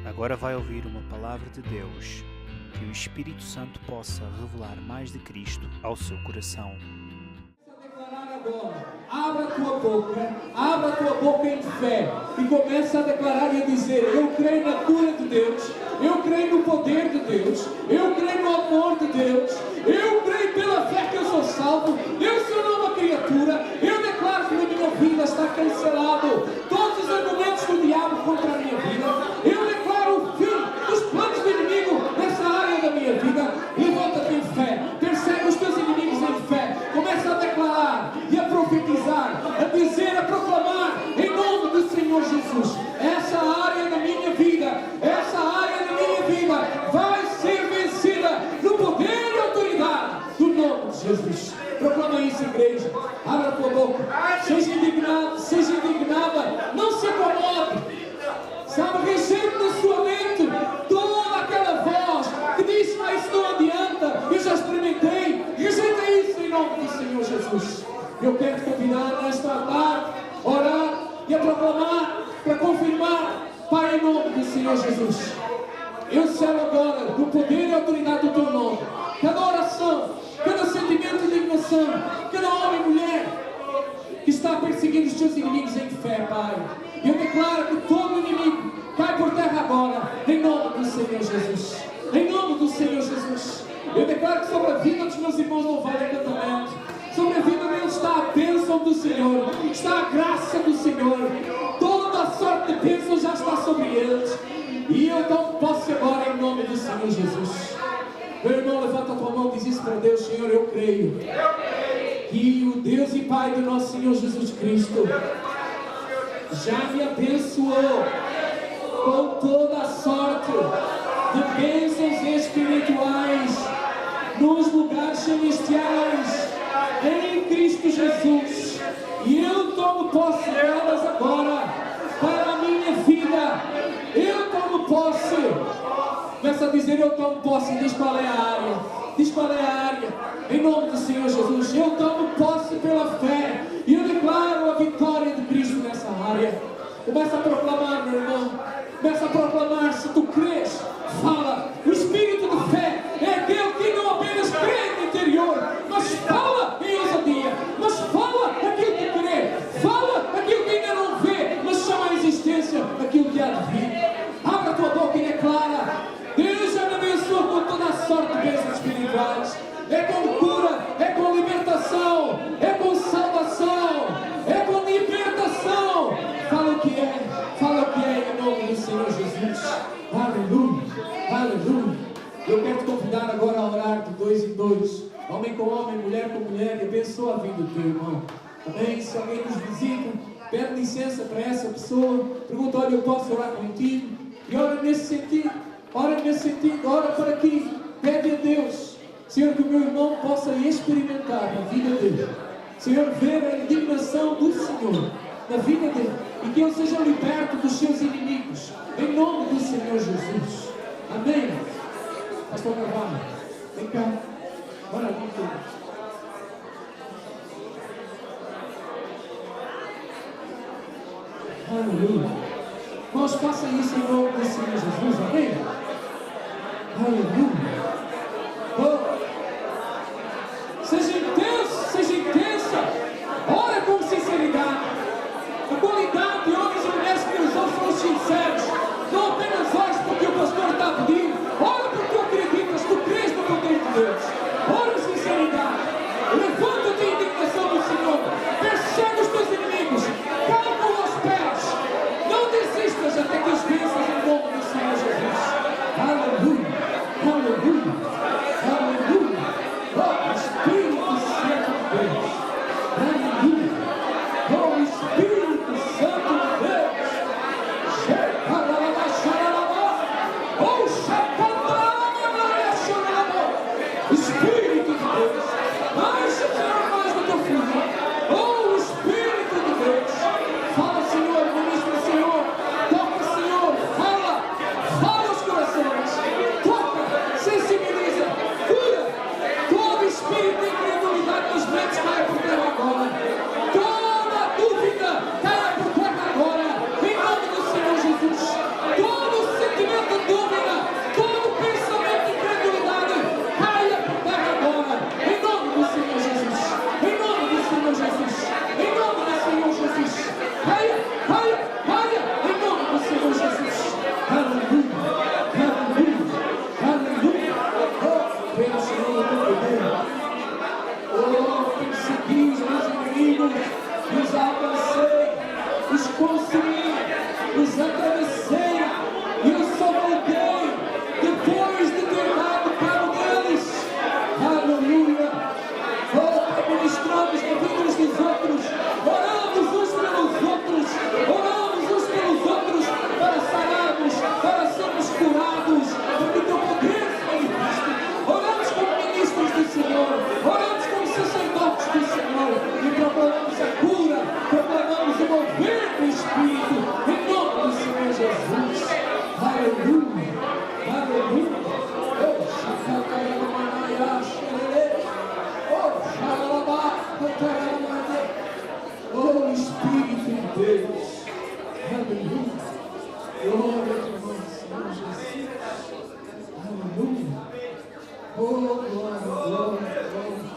Agora vai ouvir uma palavra de Deus, que o Espírito Santo possa revelar mais de Cristo ao seu coração. Abra a tua boca em fé e começa a declarar e a dizer: eu creio na cura de Deus, eu creio no poder de Deus, eu creio no amor de Deus, eu creio pela fé que eu sou salvo, eu sou nova criatura, eu declaro que na minha vida está cancelado todos os argumentos do diabo contra a minha vida, eu declaro o fim dos planos do inimigo nessa área da minha vida. Levanta-te em fé, persegue os teus inimigos em fé, começa a declarar e a profetizar, a dizer, a proclamar em nome do Senhor Jesus: essa área da minha vida, vai ser vencida no poder e autoridade do nome de Jesus. Proclama isso, igreja. Abra a tua boca, seja indignado, seja indignada, não se acomode, sabe, rejeite na sua mente toda aquela voz que diz: mas isso não adianta, eu já experimentei. Rejeita isso em nome do Senhor Jesus. Eu quero te convidar nesta tarde a orar e a proclamar, para confirmar. Pai, em nome do Senhor Jesus, eu selo agora do poder e autoridade do teu nome cada oração, cada sentimento de indignação, cada homem e mulher que está perseguindo os teus inimigos em fé, Pai. Eu declaro que todo inimigo cai por terra agora, em nome do Senhor Jesus. Em nome do Senhor Jesus. Eu declaro que sobre a vida dos meus irmãos não vale encantamento. Sobre a vida deles está a bênção do Senhor, está a graça do Senhor. Toda a sorte de bênção já está sobre eles. E eu então posso agora em nome do Senhor Jesus. Meu irmão, levanta a tua mão e diz isso para Deus: Senhor, eu creio que o Deus e Pai do nosso Senhor Jesus Cristo já me abençoou com toda a sorte de bênçãos espirituais nos lugares celestiais em Cristo Jesus, e eu tomo posse delas agora para a minha vida. Eu tomo posse. Começa a dizer: eu tomo posse. Diz qual é a área, diz qual é a área, em nome do Senhor Jesus. Eu tomo posse pela fé e eu declaro a vitória de Cristo nessa área. Começa a proclamar, meu irmão, começa a proclamar. Se tu crês, fala. O espírito de fé é aquele que não apenas crê no interior, mas fala em ousadia, mas fala aquilo que crê, fala aquilo que ainda não vê, mas chama a existência aquilo que há de vir. Abra a tua boca e declara: Deus já me abençoou com toda a sorte de bênçãos espirituais. É com cura, é com libertação, é com salvação, é com libertação. Fala o que é em nome do Senhor Jesus. Aleluia, aleluia. Eu quero te convidar agora a orar de 2 em 2, homem com homem, mulher com mulher, e abençoa a vida do teu irmão. Amém? Se alguém nos visita, pede licença para essa pessoa, pergunta: olha, eu posso orar contigo? E ora nesse sentido, ora para que pede a Deus, Senhor, que o meu irmão possa experimentar na vida dele, Senhor, ver a indignação do Senhor na vida dele, e que ele seja liberto dos seus inimigos, em nome do Senhor Jesus. Amém? Pastor Carvalho, vem cá, bora aqui, filho. Aleluia. Nós faça isso em nome do Senhor Jesus, amém? Aleluia. Oh. Seja intensa, ora com sinceridade. A qualidade de homens e mulheres que nos ouçam sinceros, não apenas ores porque o pastor está pedindo, ora porque tu acreditas, tu crês no poder de Deus. Ora com sinceridade, levanta-te em indignação do Senhor, persegue os teus inimigos, cai aos pés, não desistas até que os venças em nome do Senhor Jesus. Aleluia, aleluia. Glória a nós, Senhor Jesus. Aleluia. Oh, glória, glória, glória.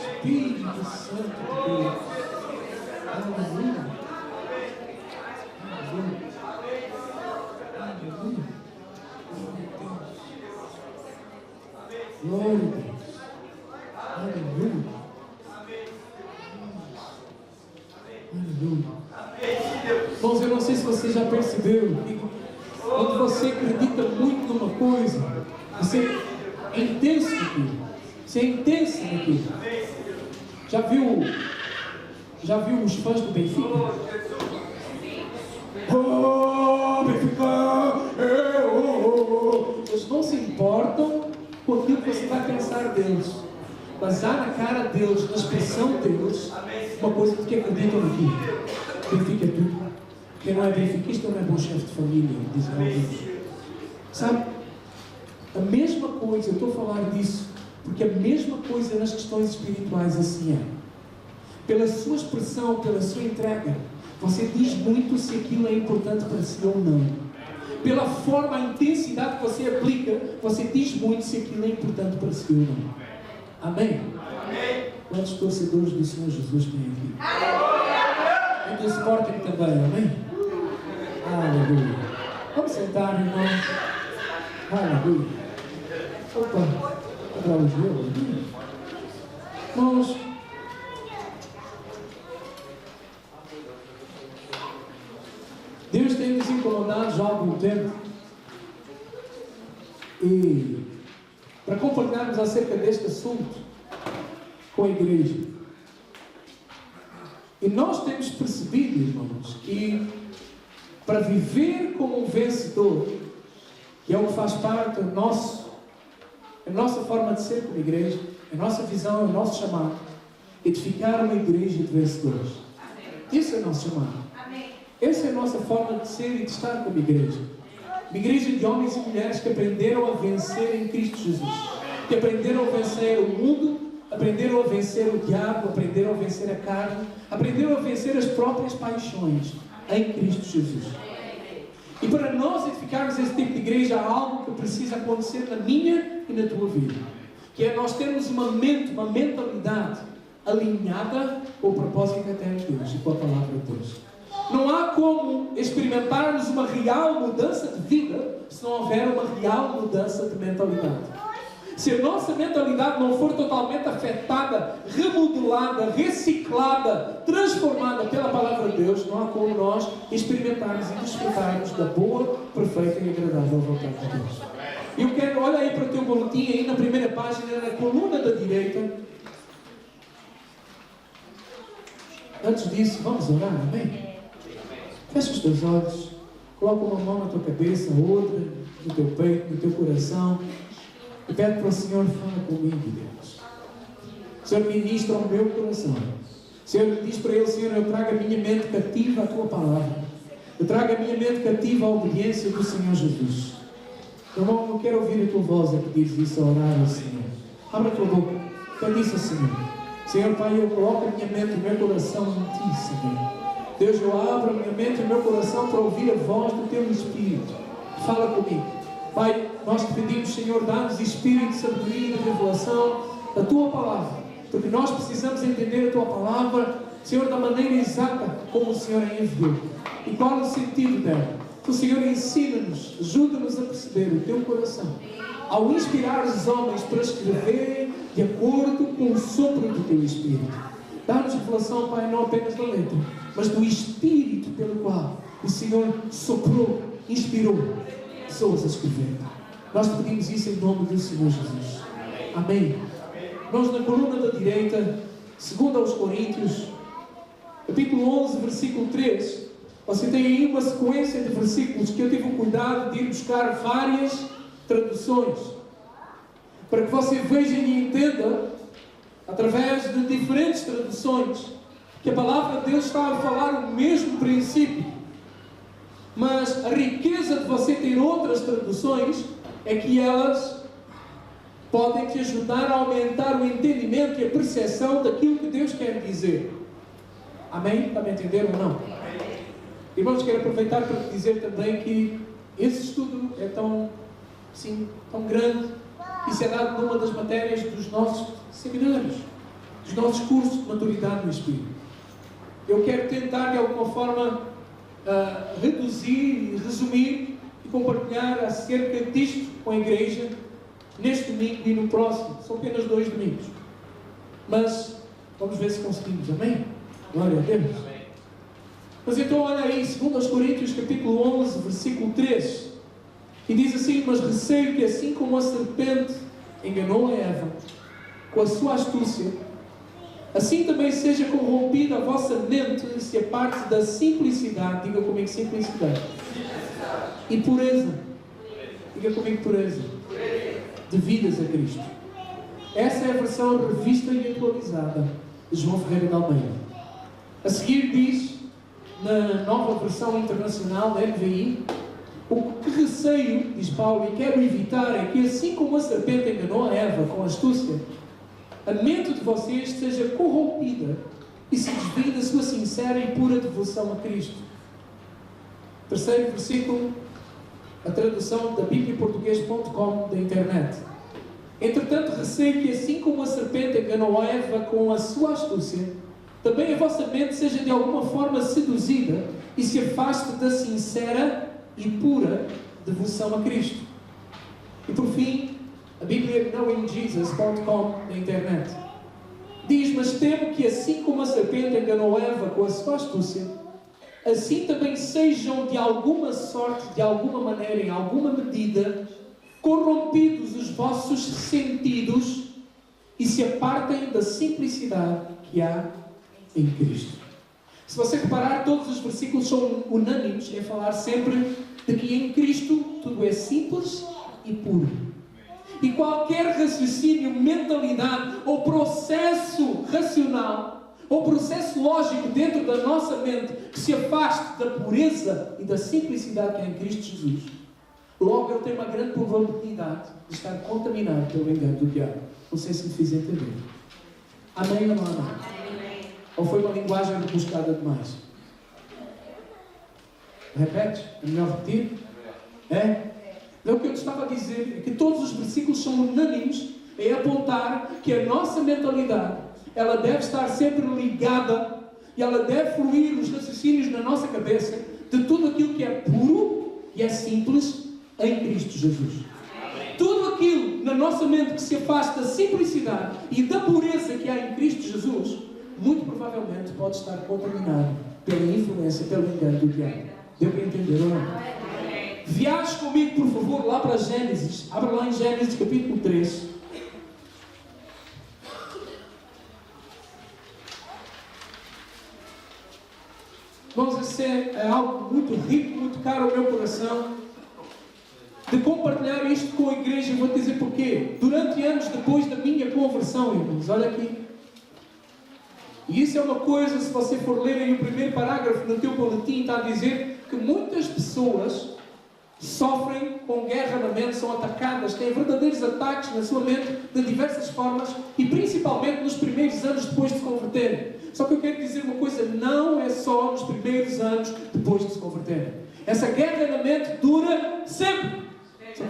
Espírito Santo de Deus. Aleluia. Aleluia. Aleluia. Glória a Deus. Aleluia. Aleluia. Irmãos, eu não sei se você já percebeu que quando você acredita muito numa coisa, você é intenso naquilo. Você é intenso naquilo. Já viu os fãs do Benfica? Oh, Benfica! Eles não se importam com aquilo que você vai pensar deles, mas há na cara deles, na expressão deles, uma coisa que acreditam naquilo. Benfica é tudo. Quem não é benfiquista não é bom chefe de família, diz alguns. Sabe? A mesma coisa, eu estou a falar disso, porque a mesma coisa nas questões espirituais assim é. Pela sua expressão, pela sua entrega, você diz muito se aquilo é importante para si ou não. Pela forma, a intensidade que você aplica, você diz muito se aquilo é importante para si ou não. Amém? Amém. Quantos torcedores do Senhor Jesus tem aqui? E do Sporting também, amém? Aleluia. Vamos sentar, irmãos. Aleluia. Opa, para o jogo. Irmãos, Deus tem nos incomodado já há algum tempo. E para compartilharmos acerca deste assunto com a igreja. E nós temos percebido, irmãos, que para viver como um vencedor, que é o que faz parte da nossa forma de ser como igreja, a nossa visão, o nosso chamado, edificar uma igreja de vencedores. Isso é o nosso chamado. Essa é a nossa forma de ser e de estar como igreja. Uma igreja de homens e mulheres que aprenderam a vencer em Cristo Jesus. Que aprenderam a vencer o mundo, aprenderam a vencer o diabo, aprenderam a vencer a carne, aprenderam a vencer as próprias paixões em Cristo Jesus. E para nós edificarmos esse tipo de igreja, há algo que precisa acontecer na minha e na tua vida. Que é nós termos uma mentalidade alinhada com o propósito eterno de Deus e com a palavra de Deus. Não há como experimentarmos uma real mudança de vida se não houver uma real mudança de mentalidade. Se a nossa mentalidade não for totalmente afetada, remodelada, reciclada, transformada pela palavra de Deus, não há como nós experimentarmos e desfrutarmos da boa, perfeita e agradável vontade de Deus. E eu quero, olha aí para o teu boletim, aí na primeira página, na coluna da direita. Antes disso, vamos orar, amém? Fecha os teus olhos, coloca uma mão na tua cabeça, outra no teu peito, no teu coração, e pede para o Senhor, fala comigo, Deus. Senhor, ministra ao meu coração. Senhor, diz para Ele, Senhor, eu trago a minha mente cativa à Tua palavra. Eu trago a minha mente cativa à obediência do Senhor Jesus. Irmão, eu quero ouvir a Tua voz a pedir isso, a orar ao Senhor. Abra a Tua boca, pede isso ao Senhor. Senhor, Pai, eu coloco a minha mente e o meu coração em Ti, Senhor. Deus, eu abro a minha mente e o meu coração para ouvir a voz do Teu Espírito. Fala comigo. Pai, nós te pedimos, Senhor, dá-nos espírito de sabedoria e de revelação da Tua palavra, porque nós precisamos entender a Tua palavra, Senhor, da maneira exata como o Senhor a enviou. E qual é o sentido dela? Que o Senhor ensina-nos, ajuda-nos a perceber o Teu coração, ao inspirar os homens para escreverem de acordo com o sopro do Teu Espírito. Dá-nos revelação, Pai, não apenas da letra, mas do Espírito pelo qual o Senhor soprou, inspirou pessoas a escrever. Nós pedimos isso em nome do Senhor Jesus. Amém. Nós na coluna da direita, segundo aos Coríntios, capítulo 11, versículo 3, você tem aí uma sequência de versículos que eu tive o cuidado de ir buscar várias traduções, para que você veja e entenda, através de diferentes traduções, que a palavra de Deus está a falar o mesmo princípio. Mas a riqueza de você ter outras traduções é que elas podem te ajudar a aumentar o entendimento e a percepção daquilo que Deus quer dizer. Amém? Está me entendendo ou não? Irmãos, quero aproveitar para dizer também que esse estudo é tão grande e se é dado numa das matérias dos nossos seminários, dos nossos cursos de maturidade no Espírito. Eu quero tentar, de alguma forma, reduzir, resumir e compartilhar acerca disto com a igreja neste domingo e no próximo. São apenas 2 domingos. Mas vamos ver se conseguimos. Amém? Glória a Deus. Amém. Mas então olha aí, 2 Coríntios capítulo 11, versículo 3. E diz assim: mas receio que assim como a serpente enganou a Eva com a sua astúcia, assim também seja corrompida a vossa mente e se aparte da simplicidade. Diga comigo simplicidade. E pureza. Diga comigo pureza. Devidas a Cristo. Essa é a versão revista e atualizada de João Ferreira de Almeida. A seguir diz, na nova versão internacional da NVI: o que receio, diz Paulo, e quero evitar é que assim como a serpente enganou a Eva com astúcia, a mente de vocês seja corrompida e se desvie da sua sincera e pura devoção a Cristo. Terceiro versículo, a tradução da bibliaportuguês.com da internet. Entretanto, receio que assim como a serpente enganou a Eva com a sua astúcia, também a vossa mente seja de alguma forma seduzida e se afaste da sincera e pura devoção a Cristo. E por fim, a Bíblia knowingjesus.com da internet diz: mas temo que assim como a serpente enganou Eva com a sua astúcia, assim também sejam de alguma sorte, de alguma maneira, em alguma medida, corrompidos os vossos sentidos e se apartem da simplicidade que há em Cristo. Se você reparar, todos os versículos são unânimes em falar sempre de que em Cristo tudo é simples e puro. E qualquer raciocínio, mentalidade ou processo racional ou processo lógico dentro da nossa mente que se afaste da pureza e da simplicidade que há em Cristo Jesus, logo ele tem uma grande probabilidade de estar contaminado pelo engano do diabo. Não sei se me fiz entender. Amém ou não amém? Ou foi uma linguagem rebuscada demais? Repete? É melhor repetir? É? Então o que eu estava a dizer é que todos os versículos são unânimes em apontar que a nossa mentalidade, ela deve estar sempre ligada e ela deve fluir os raciocínios na nossa cabeça de tudo aquilo que é puro e é simples em Cristo Jesus. Tudo aquilo na nossa mente que se afasta da simplicidade e da pureza que há em Cristo Jesus, muito provavelmente pode estar contaminado pela influência, pelo engano do diabo. Deu para entender ou não? Viaje comigo, por favor, lá para Gênesis. Abra lá em Gênesis capítulo 3. Irmãos, esse é algo muito rico, muito caro ao meu coração, de compartilhar isto com a igreja. Eu vou te dizer porquê. Durante anos depois da minha conversão, irmãos, olha aqui. E isso é uma coisa, se você for ler aí o primeiro parágrafo no teu boletim, está a dizer que muitas pessoas sofrem com guerra na mente, são atacadas, têm verdadeiros ataques na sua mente de diversas formas e principalmente nos primeiros anos depois de se converterem. Só que eu quero dizer uma coisa: não é só nos primeiros anos depois de se converterem. Essa guerra na mente dura sempre.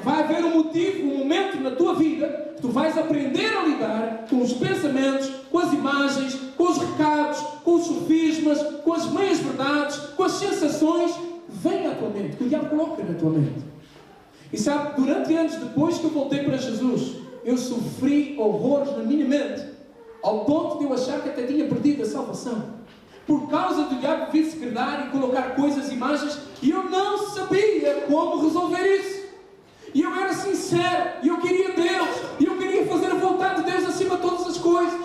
Vai haver um motivo, um momento na tua vida que tu vais aprender a lidar com os pensamentos, com as imagens, com os recados, com os sofismas, com as meias-verdades, com as sensações que vêm à tua mente, que o diabo coloca na tua mente. E sabe, durante anos depois que eu voltei para Jesus, eu sofri horrores na minha mente, ao ponto de eu achar que até tinha perdido a salvação. Por causa do diabo vir segredar e colocar coisas, imagens, e eu não sabia como resolver isso. E eu era sincero, e eu queria Deus, e eu queria fazer a vontade de Deus acima de todas as coisas.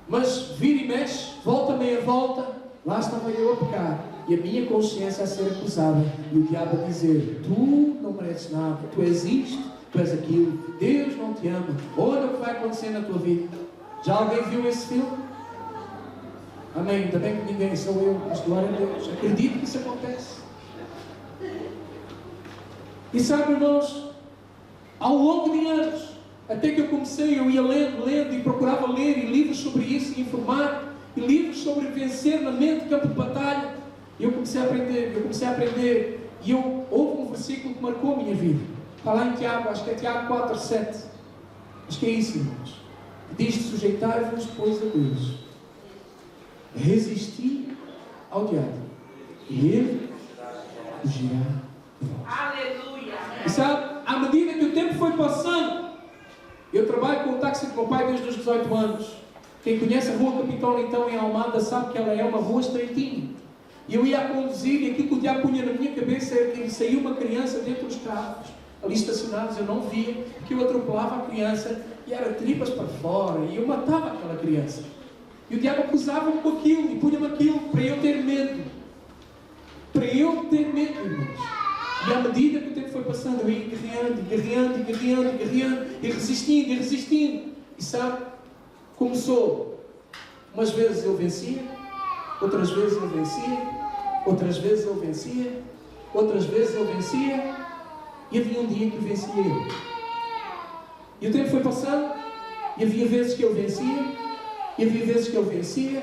Mas vira e mexe, volta meia volta, lá estava eu a pecar, e a minha consciência a ser acusada, e o diabo a dizer: tu não mereces nada, tu és isto, tu és aquilo, Deus não te ama, olha o que vai acontecer na tua vida. Já alguém viu esse filme? Amém, ainda bem que ninguém, sou eu, mas glória a Deus, acredito que isso acontece. E sabe, irmãos, ao longo de anos, até que eu comecei, eu ia lendo e procurava ler e livros sobre isso e informar, e livros sobre vencer na mente, campo de batalha, E eu comecei a aprender, e houve um versículo que marcou a minha vida. Está lá em Tiago, acho que é Tiago 4:7. Acho que é isso, irmãos. Diz: sujeitai-vos, pois, a Deus. Resisti ao diabo, e ele fugirá de vós. Aleluia. E sabe, à medida que o tempo foi passando, eu trabalho com o táxi do meu pai desde os 18 anos. Quem conhece a Rua Capitólio, então, em Almada, sabe que ela é uma rua estreitinha. E eu ia a conduzir, e aquilo que o diabo punha na minha cabeça era que saiu uma criança dentro dos carros, ali estacionados, eu não via, que eu atropelava a criança, e era tripas para fora, e eu matava aquela criança. E o diabo acusava-me com aquilo, e punha-me aquilo, para eu ter medo. Para eu ter medo, irmãos. E à medida que o tempo foi passando, eu ia guerreando, e resistindo. E sabe, começou. Umas vezes eu vencia, outras vezes eu vencia, outras vezes eu vencia, outras vezes eu vencia, e havia um dia que eu vencia eu. E o tempo foi passando, e havia vezes que eu vencia, e havia vezes que eu vencia,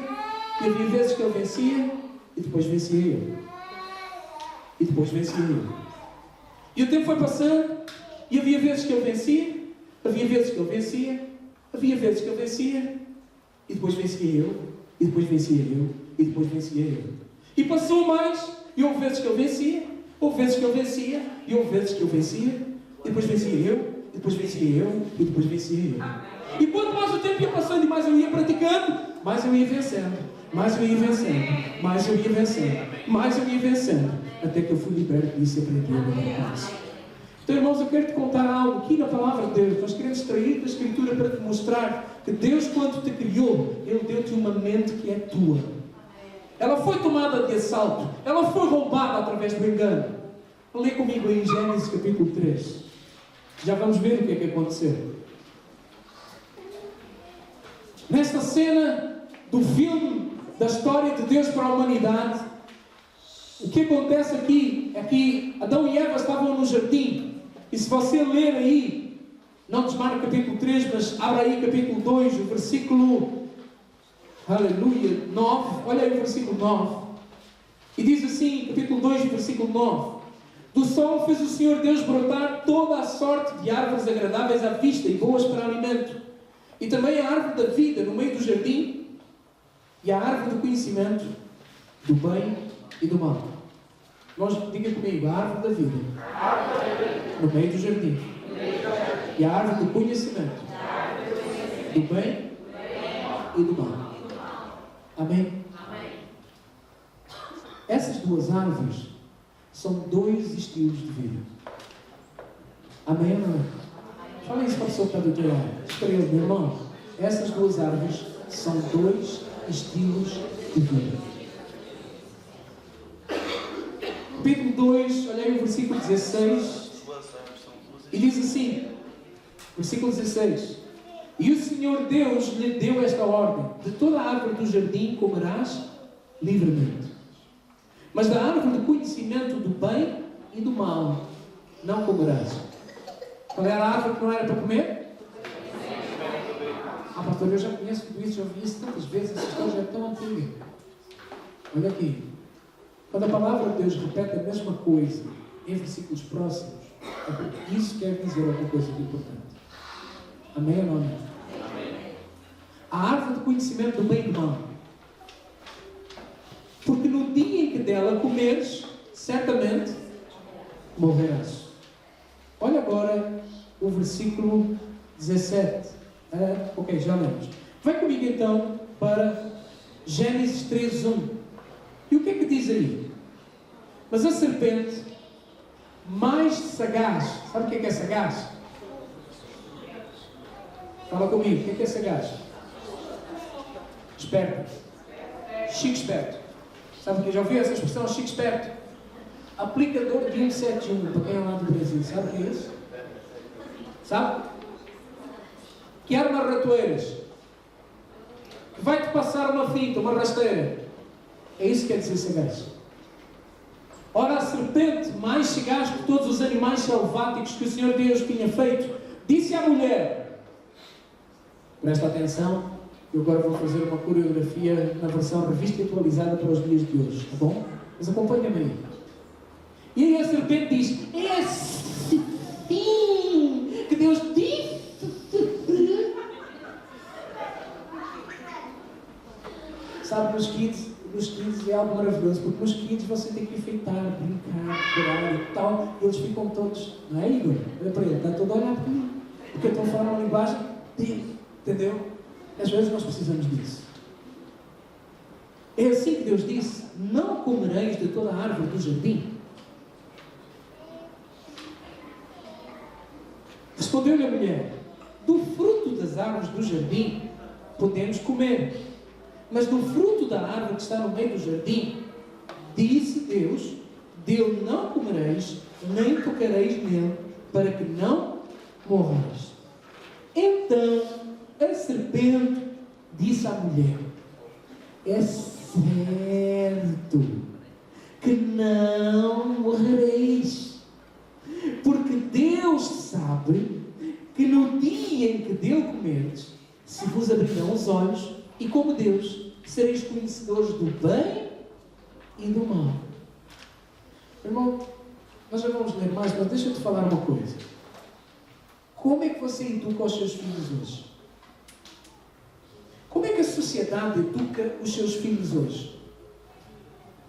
e havia vezes que eu vencia, e depois vencia eu. E depois vencia eu. E o tempo foi passando, e havia vezes que eu vencia, havia vezes que eu vencia, havia vezes que eu vencia, e depois vencia eu, e depois vencia eu, e depois vencia eu. E passou mais, e houve vezes que eu vencia, houve vezes que eu vencia, e houve vezes que eu vencia, e depois vencia eu, e depois vencia eu, e depois vencia eu. E quanto mais o tempo ia passando e mais eu ia praticando, mais eu ia vencendo, mais eu ia vencendo, mais eu ia vencendo, mais eu ia vencendo, até que eu fui liberto disso e aprendi a lidar com isso. Então, irmãos, eu quero te contar algo aqui na Palavra de Deus. Nós queremos extrair da Escritura para te mostrar que Deus, quando te criou, Ele deu-te uma mente que é tua. Ela foi tomada de assalto, ela foi roubada através do engano. Lê comigo aí em Gênesis capítulo 3. Já vamos ver o que é que aconteceu. Nesta cena do filme da história de Deus para a humanidade, o que acontece aqui é que Adão e Eva estavam no jardim. E se você ler aí, não desmarque o capítulo 3, mas abra aí capítulo 2, o versículo, aleluia, 9. Olha aí o versículo 9. E diz assim, capítulo 2, versículo 9: do sol fez o Senhor Deus brotar toda a sorte de árvores agradáveis à vista e boas para alimento, e também a árvore da vida no meio do jardim, e a árvore do conhecimento do bem e do mal. Diga comigo: a árvore da vida no meio do jardim, e a árvore do conhecimento do bem e do mal. Amém? Essas duas árvores são dois estilos de vida. Amém ou não? Fala isso para a pessoa que está do teu lado. Espera aí, meu irmão. Essas duas árvores são dois estilos de vida. Capítulo 2, olha aí o versículo 16. E diz assim, versículo 16: e o Senhor Deus lhe deu esta ordem: de toda a árvore do jardim comerás livremente, mas da árvore do conhecimento do bem e do mal não comerás. Qual era a árvore que não era para comer? Ah, pastor, eu já conheço tudo isso, já ouvi isso tantas vezes, essa história já é tão antiga. Olha aqui, quando a palavra de Deus repete a mesma coisa em versículos próximos, é porque isso quer dizer alguma coisa de importante. Amém ou não? Amém. A árvore do conhecimento do bem e do mal. Porque no dia em que dela comeres, certamente morrerás. Olha agora o versículo 17. Ok, já lemos. Vai comigo então para Gênesis 3:1. E o que é que diz aí? Mas a serpente, mais sagaz. Sabe o que é sagaz? Fala comigo, o que é sagaz? Esperto. Chico esperto. Sabe o que? Já ouviu essa expressão, chico esperto? Aplicador de 171, para quem é lá do Brasil. Sabe o que é isso? Sabe? Que arma ratoeiras. Que vai-te passar uma fita, uma rasteira. É isso que quer dizer sagaz. Ora, a serpente, mais sagaz que todos os animais selváticos que o Senhor Deus tinha feito, disse à mulher: presta atenção, eu agora vou fazer uma coreografia na versão revista e atualizada para os dias de hoje, tá bom? Mas acompanha-me aí. E aí a serpente diz: é assim que Deus disse. Sabe, nos kids é algo maravilhoso, porque nos kids você tem que enfeitar, brincar, curar e tal, e eles ficam todos, não é, Igor? Olha para ele, está todo a olhar para mim, porque eu estou a falar uma linguagem dele, entendeu? Às vezes nós precisamos disso. É assim que Deus disse: não comereis de toda a árvore do jardim. Respondeu-lhe a mulher: do fruto das árvores do jardim podemos comer, mas do fruto da árvore que está no meio do jardim, disse Deus: dele não comereis, nem tocareis nele, para que não morrais. Então a serpente disse à mulher: é certo que não morrereis, porque Deus sabe que no dia em que dele comerdes, se vos abrirão os olhos, e como Deus, sereis conhecedores do bem e do mal. Irmão, nós já vamos ler mais, mas deixa-te falar uma coisa. Como é que você educa os seus filhos hoje? Como é que a sociedade educa os seus filhos hoje?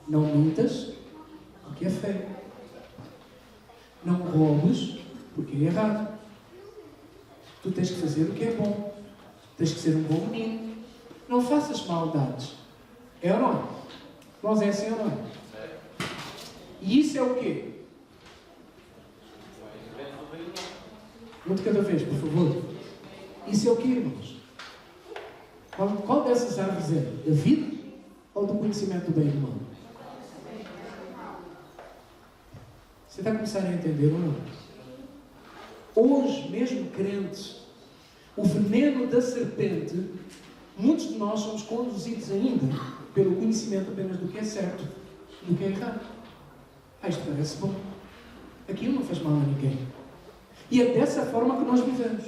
Não mintas, porque é feio. Não roubes, porque é errado. Tu tens que fazer o que é bom. Tens que ser um bom menino. Não faças maldades. É ou não é? Nós é assim ou não é? E isso é o quê? Um de cada vez, por favor. Isso é o quê, irmãos? Qual dessas árvores é? Da vida ou do conhecimento do bem e do mal? Você está a começar a entender ou não? Hoje, mesmo crentes, o veneno da serpente, muitos de nós somos conduzidos ainda pelo conhecimento apenas do que é certo e do que é errado. Isto parece bom. Aquilo não faz mal a ninguém. E é dessa forma que nós vivemos.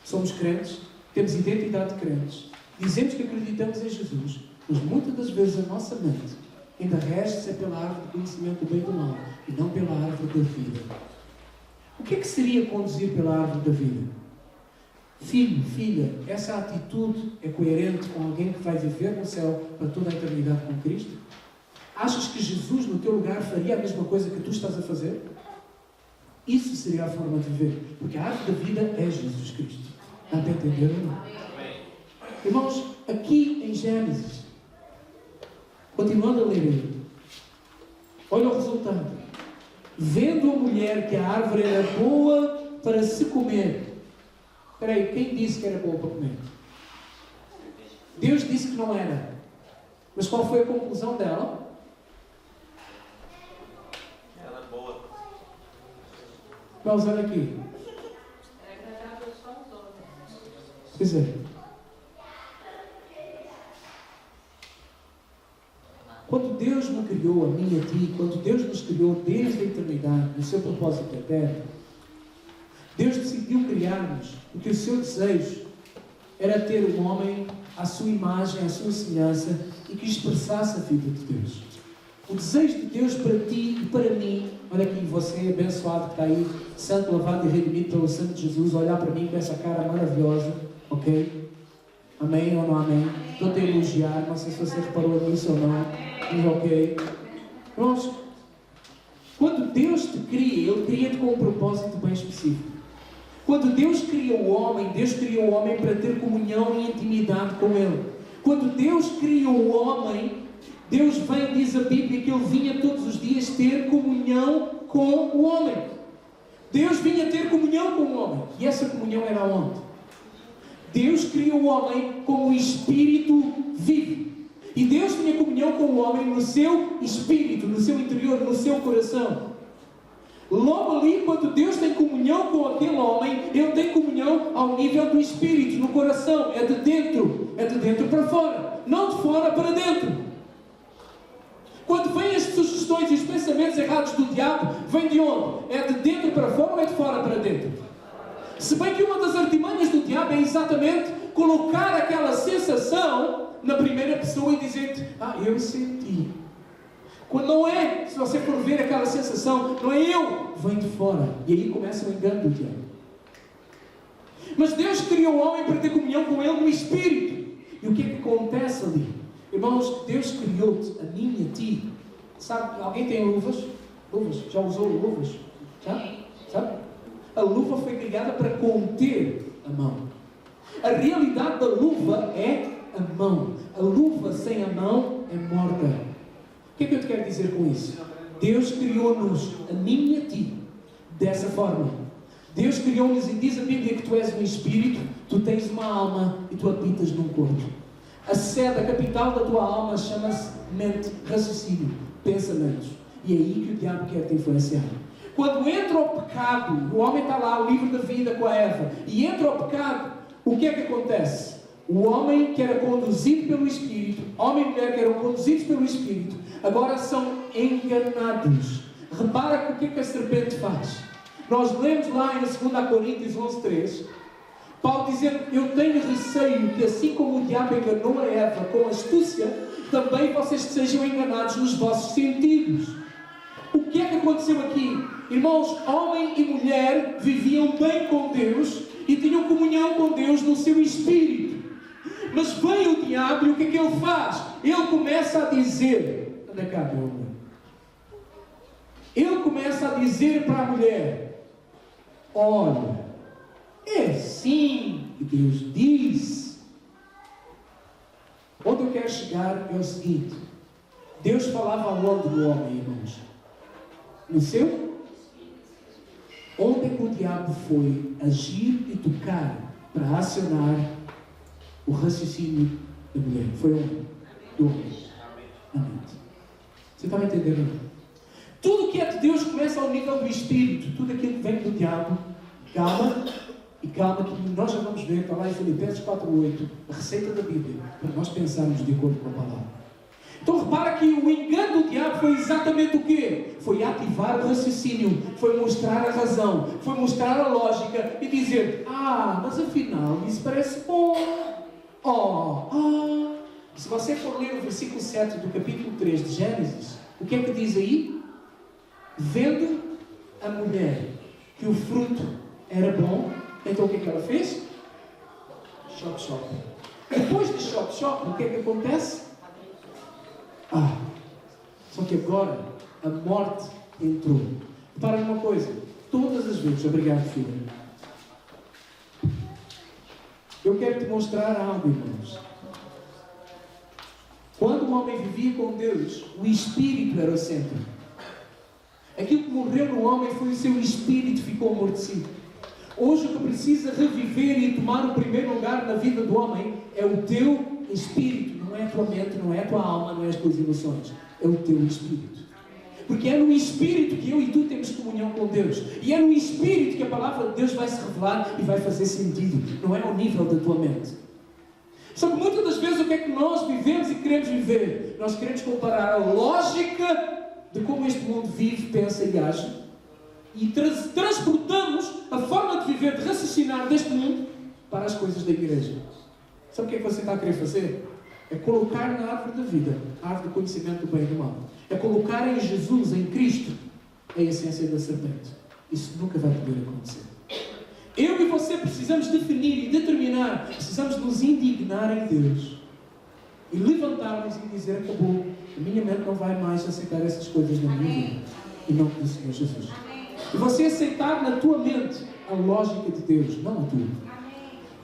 Somos crentes, temos identidade de crentes, dizemos que acreditamos em Jesus, mas muitas das vezes a nossa mente ainda rege-se pela árvore do conhecimento do bem e do mal, e não pela árvore da vida. O que é que seria conduzir pela árvore da vida? Filho, filha, essa atitude é coerente com alguém que vai viver no céu para toda a eternidade com Cristo? Achas que Jesus no teu lugar faria a mesma coisa que tu estás a fazer? Isso seria a forma de viver, porque a árvore da vida é Jesus Cristo. Dá para entender ou não? Irmãos, aqui em Gênesis, continuando a ler ele, olha o resultado. Vendo a mulher que a árvore era boa para se comer. Espera aí, quem disse que era boa para comer? Deus disse que não era. Mas qual foi a conclusão dela? Ela é boa. Vamos olhar aqui. Pois é. Quando Deus me criou, a mim e a ti, quando Deus nos criou desde a eternidade, no seu propósito eterno, Deus decidiu criar-nos, porque o seu desejo era ter um homem à sua imagem, à sua semelhança, e que expressasse a vida de Deus. O desejo de Deus para ti e para mim, olha aqui, você abençoado que está aí, santo, lavado e redimido pelo sangue de Jesus, olhar para mim com essa cara maravilhosa, ok? Amém ou não amém? Estou-te a elogiar, não sei se você reparou nisso ou não, mas ok. Irmãos, quando Deus te cria, Ele cria-te com um propósito bem específico. Quando Deus cria o homem, Deus criou o homem para ter comunhão e intimidade com Ele. Quando Deus cria o homem, Deus vem, diz a Bíblia, que Ele vinha todos os dias ter comunhão com o homem. Deus vinha ter comunhão com o homem. E essa comunhão era onde? Deus criou o homem como um espírito vivo. E Deus tinha comunhão com o homem no seu espírito, no seu interior, no seu coração. Logo ali, quando Deus tem comunhão com aquele homem, Ele tem comunhão ao nível do espírito, no coração. É de dentro para fora, não de fora para dentro. Quando vêm as sugestões e os pensamentos errados do diabo, vem de onde? É de dentro para fora ou é de fora para dentro? Se bem que uma das artimanhas do diabo é exatamente colocar aquela sensação na primeira pessoa e dizer-te: eu senti. Quando não é, se você for ver aquela sensação, não é eu, vem de fora. E aí começa o engano do diabo. Mas Deus criou o homem para ter comunhão com Ele no Espírito. E o que é que acontece ali? Irmãos, Deus criou-te, a mim e a ti. Sabe, alguém tem luvas? Luvas? Já usou luvas? Já? Sabe? A luva foi criada para conter a mão. A realidade da luva é a mão. A luva sem a mão é morta. O que é que eu te quero dizer com isso? Deus criou-nos, a mim e a ti, dessa forma. Deus criou-nos e diz a Bíblia que tu és um espírito, tu tens uma alma e tu habitas num corpo. A sede, a capital da tua alma chama-se mente, raciocínio, pensamentos. E é aí que o diabo quer te influenciar. Quando entra o pecado, o homem está lá, o livro da vida com a Eva, e entra o pecado, o que é que acontece? O homem que era conduzido pelo Espírito, homem e mulher que eram conduzidos pelo Espírito, agora são enganados. Repara que o que a serpente faz. Nós lemos lá em 2 Coríntios 11:3, Paulo dizendo, eu tenho receio que assim como o diabo enganou a Eva com astúcia, também vocês sejam enganados nos vossos sentidos. O que é que aconteceu aqui? Irmãos, homem e mulher viviam bem com Deus e tinham comunhão com Deus no seu espírito. Mas vem o diabo e o que é que ele faz? Ele começa a dizer, anda cá, meu amor. Ele começa a dizer para a mulher, olha, é assim que Deus diz. Onde eu quero chegar é o seguinte, Deus falava aonde do homem, irmãos? No seu? Onde é que o diabo foi agir e tocar para acionar o raciocínio da mulher? Foi onde? Do homem. A mente. Você está me entendendo? Tudo que é de Deus começa ao nível do Espírito. Tudo aquilo que vem do diabo, calma, e calma, que nós já vamos ver, está lá em Filipenses 4:8, a receita da Bíblia, para nós pensarmos de acordo com a palavra. Então repara que o engano do diabo foi exatamente o quê? Foi ativar o raciocínio, foi mostrar a razão, foi mostrar a lógica e dizer, mas afinal isso parece bom. Se você for ler o versículo 7 do capítulo 3 de Gênesis, o que é que diz aí? Vendo a mulher que o fruto era bom, então o que é que ela fez? Choque. Depois de choque, o que é que acontece? Só que agora a morte entrou. Repara numa coisa, todas as vezes, obrigado filho, eu quero te mostrar algo, irmãos. Quando o homem vivia com Deus, o Espírito era o centro. Aquilo que morreu no homem foi o seu Espírito, ficou amortecido. Hoje o que precisa reviver e tomar o primeiro lugar na vida do homem é o teu Espírito. Não é a tua mente, não é a tua alma, não é as tuas emoções. É o teu Espírito. Porque é no Espírito que eu e tu temos comunhão com Deus. E é no Espírito que a palavra de Deus vai se revelar e vai fazer sentido. Não é ao nível da tua mente. Só que muitas das vezes o que é que nós vivemos e queremos viver? Nós queremos comparar a lógica de como este mundo vive, pensa e age e transportamos a forma de viver, de raciocinar deste mundo para as coisas da igreja. Sabe o que é que você está a querer fazer? É colocar na árvore da vida, a árvore do conhecimento do bem e do mal. É colocar em Jesus, em Cristo, a essência da serpente. Isso nunca vai poder acontecer. Eu e você precisamos definir e determinar, precisamos nos indignar em Deus e levantarmos e dizer, acabou, a minha mente não vai mais aceitar essas coisas na minha vida, em nome do Senhor Jesus. E você aceitar na tua mente a lógica de Deus, não a tua.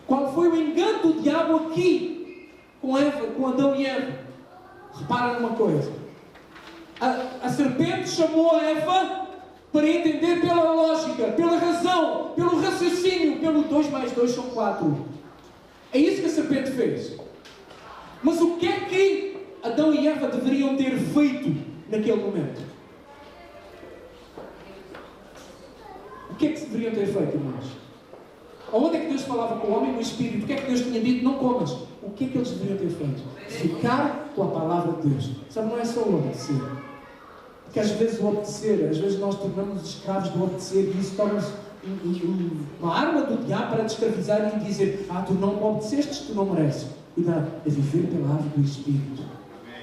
Qual foi o engano do diabo aqui com Eva, com Adão e Eva? Repara numa coisa, a serpente chamou a Eva para entender pela lógica, pela razão, pelo raciocínio, pelo 2 mais 2 são 4. É isso que a serpente fez. Mas o que é que Adão e Eva deveriam ter feito naquele momento? O que é que deveriam ter feito, irmãos? Onde é que Deus falava com o homem no Espírito? O que é que Deus tinha dito? Não comas. O que é que eles deveriam ter feito? Ficar com a palavra de Deus. Sabe, não é só o obedecer. Porque às vezes o obedecer, às vezes nós tornamos escravos do obedecer e isso torna-se uma arma do diabo para te escravizar e dizer, tu não obedeceste, tu não mereces. Cuidado, é viver pela árvore do Espírito.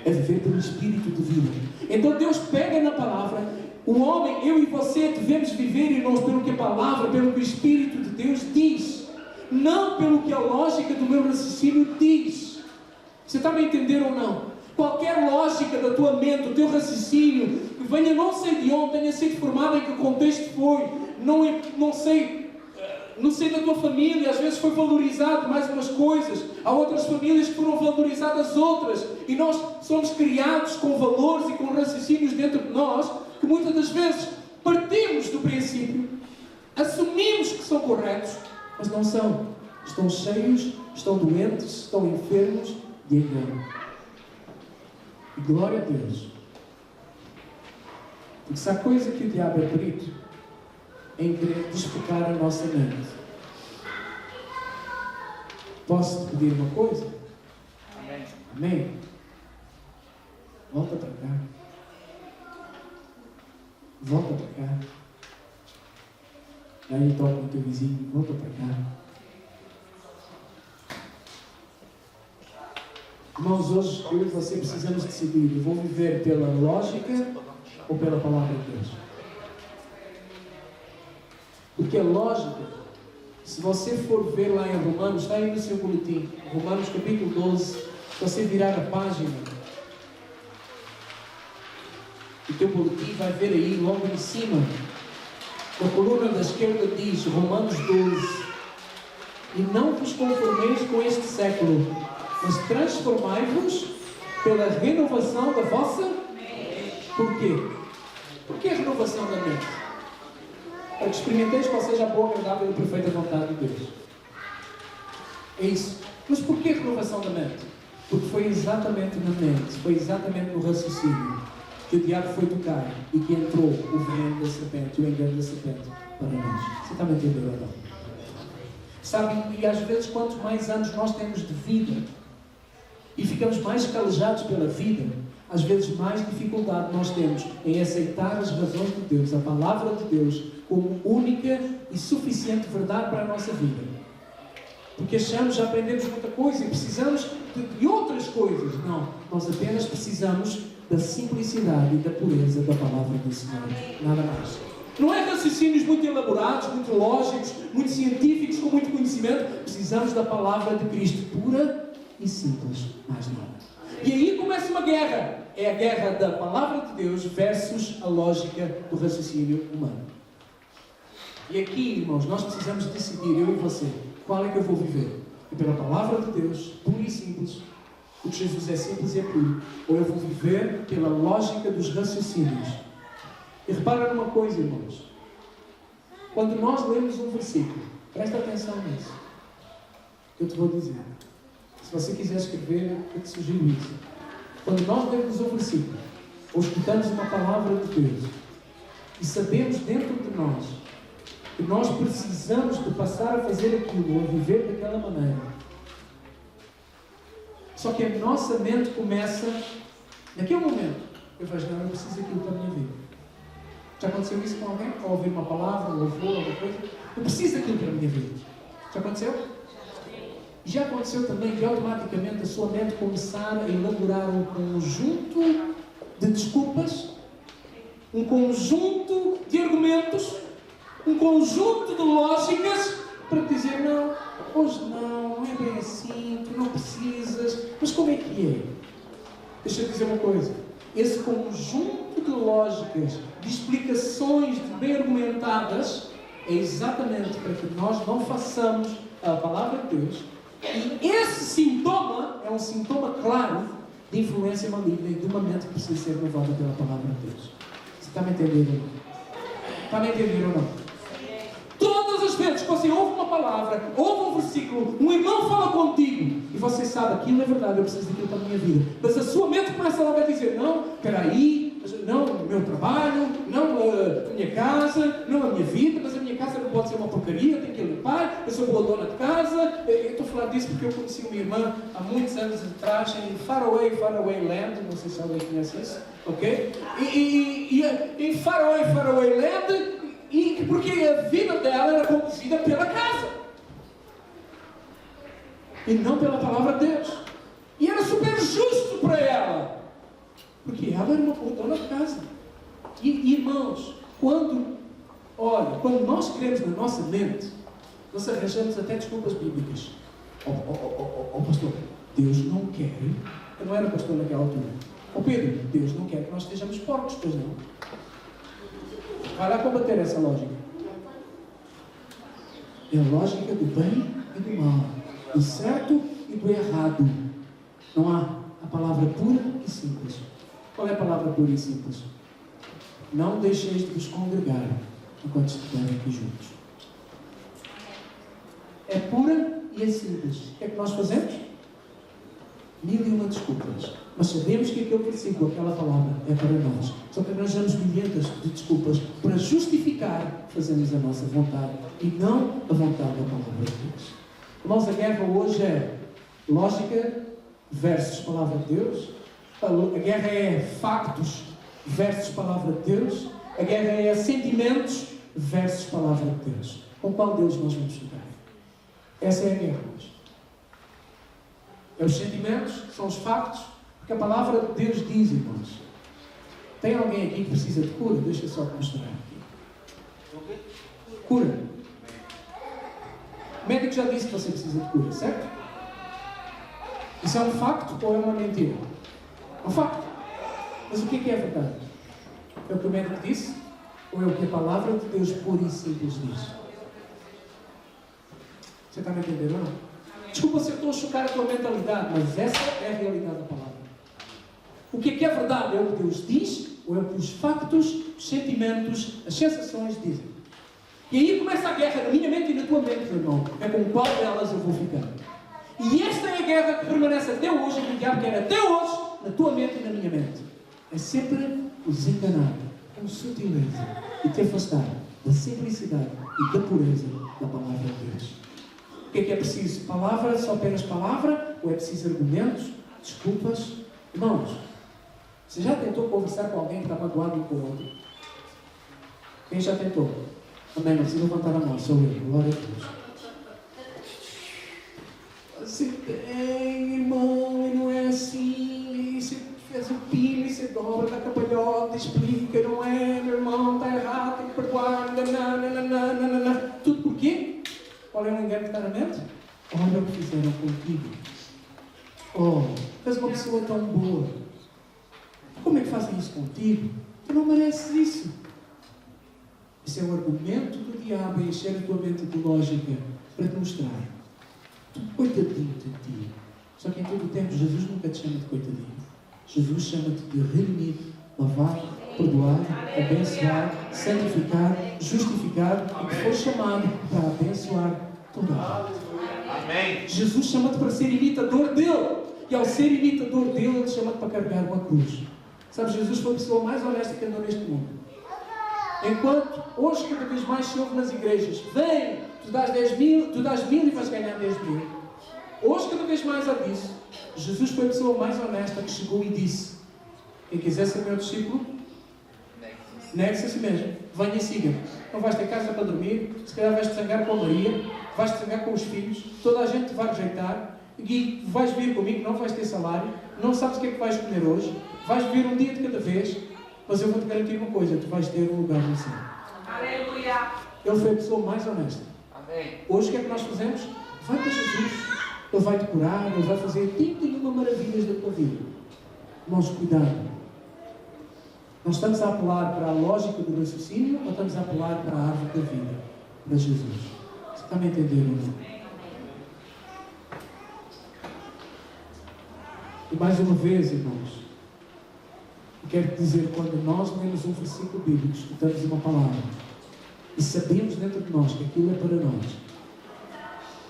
é viver pelo Espírito de vida. Então Deus pega na palavra, o homem, eu e você, devemos viver, irmãos, pelo que a palavra, pelo que o Espírito de Deus diz, não pelo que a lógica do meu raciocínio diz. Você está a me entender ou não? Qualquer lógica da tua mente, do teu raciocínio, que venha não sei de onde, tenha sido formada, em que contexto foi, não sei da tua família, às vezes foi valorizado mais umas coisas, há outras famílias que foram valorizadas outras, e nós somos criados com valores e com raciocínios dentro de nós, que muitas das vezes partimos do princípio, assumimos que são corretos, mas não são. Estão cheios, estão doentes, estão enfermos de engano. E glória a Deus. Porque se há coisa que o diabo é perito, em querer desfocar a nossa mente. Posso te pedir uma coisa? Amém. Amém? Volta para cá. Volta para cá. Aí toca o teu vizinho, volta para cá. Irmãos, hoje eu e você precisamos decidir: eu vou viver pela lógica ou pela palavra de Deus? Porque a lógica, se você for ver lá em Romanos, está aí no seu boletim, Romanos capítulo 12, se você virar a página, o teu boletim vai ver aí, logo em cima, na coluna da esquerda diz, Romanos 12, e não vos conformeis com este século, mas transformai-vos pela renovação da vossa mente. Por quê? Por que a renovação da mente? Para que experimenteis qual seja a boa, agradável e perfeita vontade de Deus. É isso. Mas por que a renovação da mente? Porque foi exatamente na mente, foi exatamente no raciocínio que o diabo foi tocar e que entrou o veneno da serpente, o engano da serpente para nós. Você está a me entender ou não? Sabe, e às vezes quantos mais anos nós temos de vida e ficamos mais calejados pela vida, às vezes mais dificuldade nós temos em aceitar as razões de Deus, a palavra de Deus, como única e suficiente verdade para a nossa vida. Porque achamos, já aprendemos muita coisa e precisamos de outras coisas. Não, nós apenas precisamos da simplicidade e da pureza da palavra do Senhor. Nada mais. Não é raciocínios muito elaborados, muito lógicos, muito científicos, com muito conhecimento. Precisamos da palavra de Cristo, pura e simples, mais nada. E aí começa uma guerra. É a guerra da palavra de Deus versus a lógica do raciocínio humano. E aqui, irmãos, nós precisamos decidir, eu e você, qual é que eu vou viver? É pela palavra de Deus, pura e simples, porque Jesus é simples e é puro, ou eu vou viver pela lógica dos raciocínios? E repara numa coisa, irmãos, quando nós lemos um versículo, presta atenção nisso, eu te vou dizer, se você quiser escrever, eu te sugiro isso. Quando nós lemos um versículo, ou escutamos uma palavra de Deus, e sabemos dentro de nós que nós precisamos de passar a fazer aquilo, ou a viver daquela maneira, só que a nossa mente começa, naquele momento, eu vejo, não, eu preciso daquilo para a minha vida. Já aconteceu isso com alguém? Ao ouvir uma palavra, um louvor, alguma coisa? Eu preciso daquilo para a minha vida. Já aconteceu? E já aconteceu também de automaticamente a sua mente começar a elaborar um conjunto de desculpas, um conjunto de argumentos, um conjunto de lógicas para dizer, não, hoje não é bem assim, tu não precisas, mas como é que é? Deixa eu dizer uma coisa, esse conjunto de lógicas, de explicações bem argumentadas, é exatamente para que nós não façamos a palavra de Deus, e esse sintoma é um sintoma claro de influência maligna e de uma mente que precisa ser renovada pela palavra de Deus. Você está me entendendo ou não? Está me entendendo ou não? Todas as vezes que você ouve uma palavra, ouve um versículo, um irmão fala contigo e você sabe, aquilo é verdade, eu preciso daquilo para a minha vida, mas a sua mente começa logo a dizer, não, espera aí, não o meu trabalho, não a minha casa, não a minha vida, mas a minha casa não pode ser uma porcaria, eu tenho que limpar, eu sou boa dona de casa. Eu estou a falar disso porque eu conheci uma irmã há muitos anos atrás em Faraway Land, não sei se alguém conhece isso, ok? E em Faraway Land, porque a vida dela era conduzida pela casa e não pela palavra de Deus, e era super justo para ela, diabo era uma dona de casa. E irmãos, quando nós queremos na nossa mente, nós arranjamos até desculpas bíblicas. Pastor, Deus não quer. Eu não era pastor naquela altura. Pedro, Deus não quer que nós estejamos porcos, pois não? Vai lá combater essa lógica. É a lógica do bem e do mal, do certo e do errado. Não há a palavra pura e simples. Qual é a palavra pura e simples? Não deixeis de vos congregar enquanto estiverem aqui juntos. É pura e é simples. O que é que nós fazemos? 1001 desculpas. Mas sabemos que aquele versículo, aquela palavra, é para nós. Só que arranjamos milhentas de desculpas para justificar fazermos a nossa vontade e não a vontade da palavra de Deus. Irmãos, a guerra hoje é lógica versus palavra de Deus. A guerra é factos versus palavra de Deus. A guerra é sentimentos versus palavra de Deus. Com qual Deus nós vamos ficar? Essa é a guerra hoje. É os sentimentos, são os factos, porque a palavra de Deus diz, irmãos. Tem alguém aqui que precisa de cura? Deixa eu só te mostrar aqui. Cura. O médico já disse que você precisa de cura, certo? Isso é um facto ou é uma mentira? É um facto. Mas o que é verdade? É o que o médico disse? Ou é o que a palavra de Deus pura e simples diz? Você está me entendendo ou não? Desculpa se eu estou a chocar a tua mentalidade, mas essa é a realidade da palavra. O que é verdade? É o que Deus diz ou é o que os factos, os sentimentos, as sensações dizem? E aí começa a guerra na minha mente e na tua mente, meu irmão. É com qual delas eu vou ficar. E esta é a guerra que permanece até hoje, que o diabo quer até hoje, na tua mente e na minha mente. É sempre os enganar, com sutileza, e te afastar da simplicidade e da pureza da palavra de Deus. O que é preciso? Palavra, só apenas palavra? Ou é preciso argumentos, desculpas? Irmãos, você já tentou conversar com alguém que está magoado um com o outro? Quem já tentou? Amém, não precisa levantar a mão, sou eu, glória a Deus. Você tem, irmão, e não é assim, você fez o pino, e você dobra da capalhota, explica, não é, meu irmão, está errado, tem que perdoar, nananana. Tudo por quê? Qual é o engano que está na mente? Olha o que fizeram contigo. Oh, és uma pessoa tão boa. Como é que fazem isso contigo? Tu não mereces isso. Esse é o argumento do diabo a encher a tua mente de lógica para te mostrar. Tu, coitadinho de ti. Só que em todo o tempo Jesus nunca te chama de coitadinho. Jesus chama-te de redimir, lavar, perdoar, abençoar, santificar, justificar e que foi chamado para abençoar toda a vida. Jesus chama-te para ser imitador dele. E ao ser imitador dele, ele chama-te para carregar uma cruz. Sabe, Jesus foi a pessoa mais honesta que andou neste mundo. Enquanto hoje cada vez mais se ouve nas igrejas, vem, tu dás 10.000 e vais ganhar 10.000. Hoje cada vez mais há disso. Jesus foi a pessoa mais honesta que chegou e disse: quem quiser ser meu discípulo, negue-se a si mesmo, venha e siga-me. Não vais ter casa para dormir, se calhar vais-te zangar com a Maria, vais-te zangar com os filhos, toda a gente te vai rejeitar, e vais vir comigo, não vais ter salário, não sabes o que é que vais comer hoje, vais viver um dia de cada vez, mas eu vou-te garantir uma coisa, tu vais ter um lugar no céu. Aleluia! Ele foi a pessoa mais honesta. Amém. Hoje o que é que nós fazemos? Vai para Jesus, Ele vai te curar, Ele vai fazer 31 maravilhas da tua vida. Irmãos, cuidado. Nós estamos a apelar para a lógica do raciocínio ou estamos a apelar para a árvore da vida? Para Jesus. Você está me entendendo? E mais uma vez, irmãos, eu quero te dizer, quando nós lemos um versículo bíblico, escutamos uma palavra e sabemos dentro de nós que aquilo é para nós,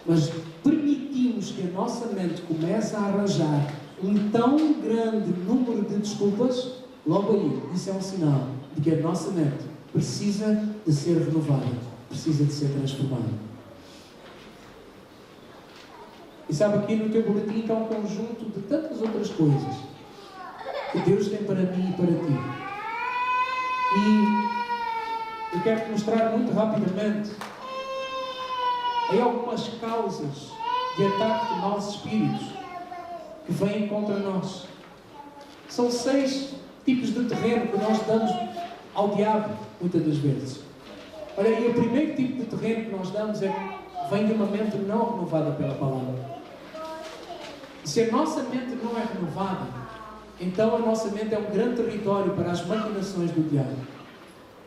mas permitimos que a nossa mente comece a arranjar um tão grande número de desculpas, logo aí, isso é um sinal de que a nossa mente precisa de ser renovada, precisa de ser transformada. E sabe, aqui no teu boletim está um conjunto de tantas outras coisas que Deus tem para mim e para ti. E eu quero te mostrar muito rapidamente aí algumas causas de ataque de maus espíritos que vêm contra nós. São 6 tipos de terreno que nós damos ao diabo, muitas das vezes. Olha, e o primeiro tipo de terreno que nós damos vem de uma mente não renovada pela palavra. E se a nossa mente não é renovada, então a nossa mente é um grande território para as maquinações do diabo.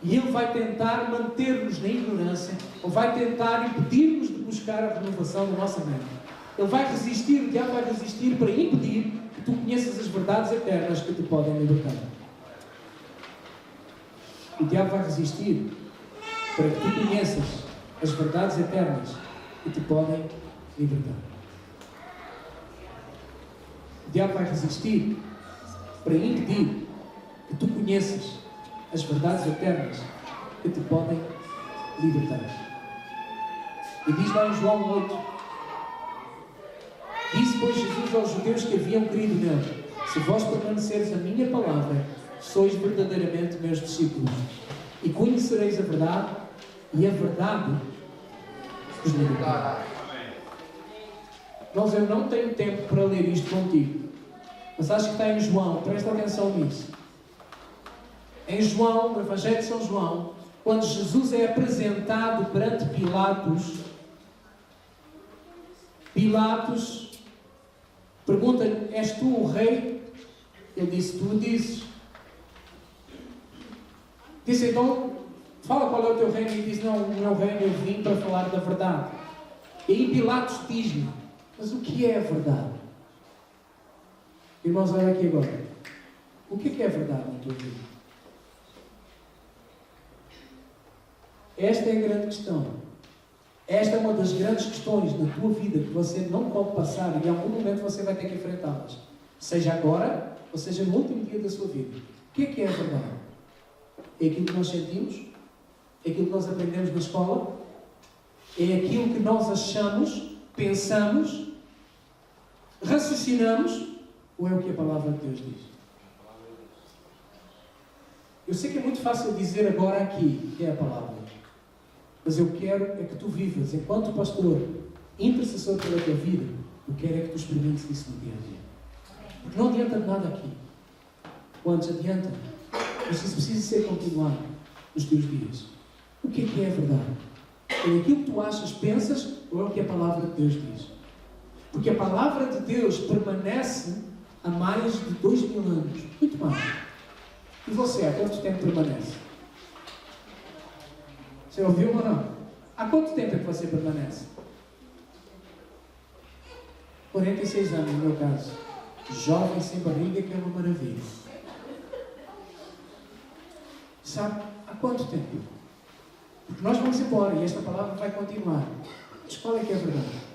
E ele vai tentar manter-nos na ignorância, ou vai tentar impedir-nos de buscar a renovação da nossa mente. Ele vai resistir, o diabo vai resistir para impedir que tu conheças as verdades eternas que te podem libertar. O diabo vai resistir para que tu conheças as verdades eternas que te podem libertar. O diabo vai resistir para impedir que tu conheças as verdades eternas que te podem libertar. E diz lá em João 8: disse, pois, Jesus aos judeus que haviam crido nele: se vós permaneceres a minha palavra, sois verdadeiramente meus discípulos, e conhecereis a verdade, e a verdade vos libertará. Irmãos, eu não tenho tempo para ler isto contigo, mas acho que está em João, presta atenção nisso. Em João, no Evangelho de São João, quando Jesus é apresentado perante Pilatos, Pilatos pergunta-lhe: és tu o rei? Ele disse: tu o dizes. Disse: então, fala qual é o teu reino. E diz: não, o meu reino eu vim para falar da verdade. E aí Pilatos diz-lhe: mas o que é a verdade? Irmãos, olha aqui agora. O que é a verdade na tua vida? Esta é a grande questão. Esta é uma das grandes questões na tua vida que você não pode passar e em algum momento você vai ter que enfrentá-las. Seja agora, ou seja no último dia da sua vida. O que é a verdade? É aquilo que nós sentimos? É aquilo que nós aprendemos na escola? É aquilo que nós achamos, pensamos, raciocinamos? Ou é o que a palavra de Deus diz? Eu sei que é muito fácil dizer agora aqui que é a palavra. Mas eu quero é que tu vivas, enquanto pastor, intercessor pela tua vida, eu quero é que tu experimentes isso no dia a dia. Porque não adianta nada aqui. Quantos adianta? Mas isso precisa ser continuado nos teus dias. O que é a verdade? É aquilo que tu achas, pensas, ou é o que a palavra de Deus diz? Porque a palavra de Deus permanece há mais de 2000 anos. Muito mais. E você, há quanto tempo permanece? Você ouviu ou não? Há quanto tempo é que você permanece? 46 anos, no meu caso. Jovem sem barriga, que é uma maravilha. Sabe? Há quanto tempo? Porque nós vamos embora e esta palavra vai continuar. Mas qual é que é a verdade?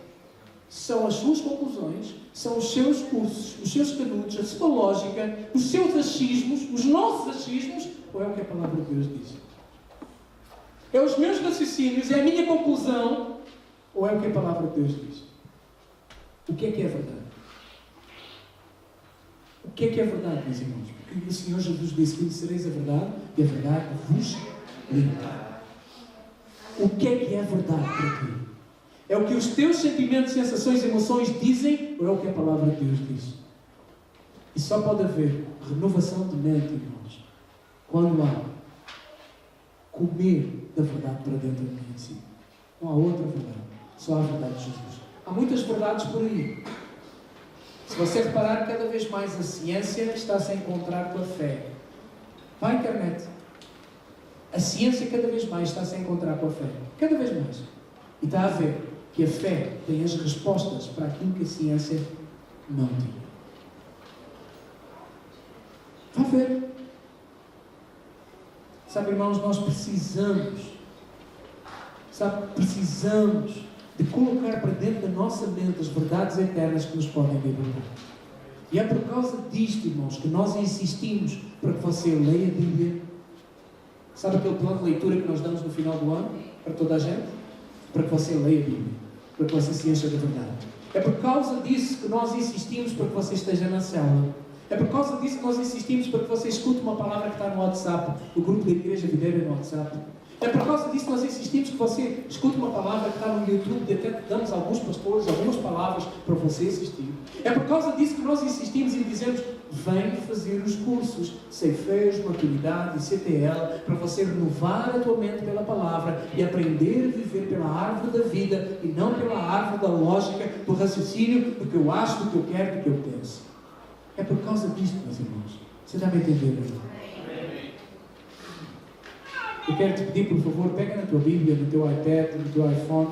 São as suas conclusões, são os seus cursos, os seus canudos, a sua lógica, os seus achismos, os nossos achismos, ou é o que a palavra de Deus diz? É os meus raciocínios, é a minha conclusão, ou é o que a palavra de Deus diz? O que é verdade? O que é verdade, meus irmãos? Porque o Senhor Jesus disse: conhecereis a verdade, e a verdade vos libertará. O que é verdade para ti? É o que os teus sentimentos, sensações, emoções dizem, ou é o que a palavra de Deus diz? E só pode haver renovação de mente, irmãos, quando há comer da verdade para dentro de mim em si. Não há outra verdade. Só há a verdade de Jesus. Há muitas verdades por aí. Se você reparar, cada vez mais a ciência está-se a encontrar com a fé. Vai à internet. A ciência cada vez mais está-se a encontrar com a fé. Cada vez mais. E está a ver que a fé tem as respostas para aquilo que a ciência não tinha. Vai ver. Sabe, irmãos, nós precisamos de colocar para dentro da nossa mente as verdades eternas que nos podem libertar. E é por causa disto, irmãos, que nós insistimos para que você leia a Bíblia. Sabe aquele plano de leitura que nós damos no final do ano para toda a gente? Para que você leia a Bíblia, para que você se encha da verdade. É por causa disso que nós insistimos para que você esteja na célula. É por causa disso que nós insistimos para que você escute uma palavra que está no WhatsApp, o grupo da Igreja Videira no WhatsApp. É por causa disso que nós insistimos que você escute uma palavra que está no YouTube, e até damos a alguns pastores algumas palavras para você assistir. É por causa disso que nós insistimos e dizemos: vem fazer os cursos Ceifeiros, Maturidade e CTL, para você renovar a tua mente pela palavra e aprender a viver pela árvore da vida e não pela árvore da lógica, do raciocínio, do que eu acho, do que eu quero, do que eu penso. É por causa disto, meus irmãos. Você está me entendendo? Eu quero te pedir, por favor, pega na tua Bíblia, no teu iPad, no teu iPhone.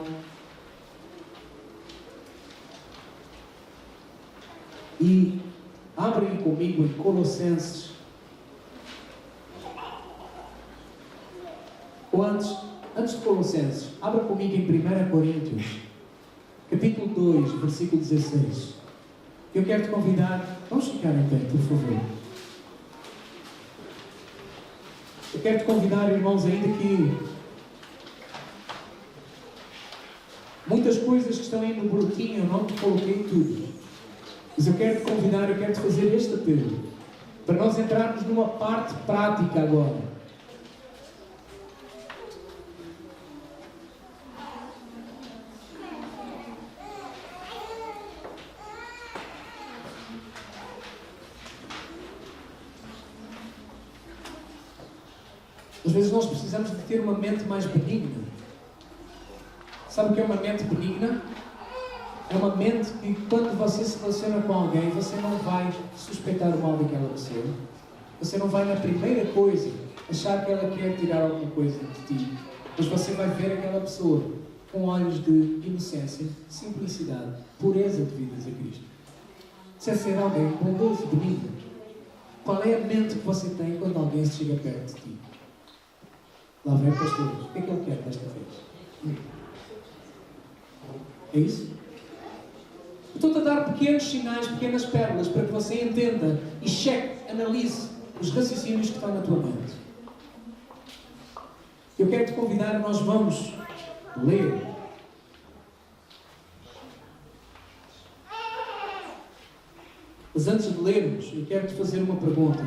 E abre comigo em Colossenses. Ou antes de Colossenses, abra comigo em 1 Coríntios, capítulo 2, versículo 16. Eu quero te convidar, vamos ficar em pé, por favor. Eu quero te convidar, irmãos, ainda que muitas coisas que estão aí no boletim, eu não te coloquei tudo. Mas eu quero te convidar, eu quero te fazer este apelo, para nós entrarmos numa parte prática agora. Às vezes nós precisamos de ter uma mente mais benigna. Sabe o que é uma mente benigna? É uma mente que, quando você se relaciona com alguém, você não vai suspeitar o mal daquela pessoa. Você não vai, na primeira coisa, achar que ela quer tirar alguma coisa de ti. Mas você vai ver aquela pessoa com olhos de inocência, simplicidade, pureza devidas a Cristo. Se é ser alguém bondoso, benigno. Qual é a mente que você tem quando alguém se chega perto de ti? Lá vem o pastor. O que é que ele quer desta vez? É isso? Estou-te a dar pequenos sinais, pequenas pérolas, para que você entenda e cheque, analise os raciocínios que estão na tua mente. Eu quero te convidar, nós vamos ler. Mas antes de lermos, eu quero te fazer uma pergunta.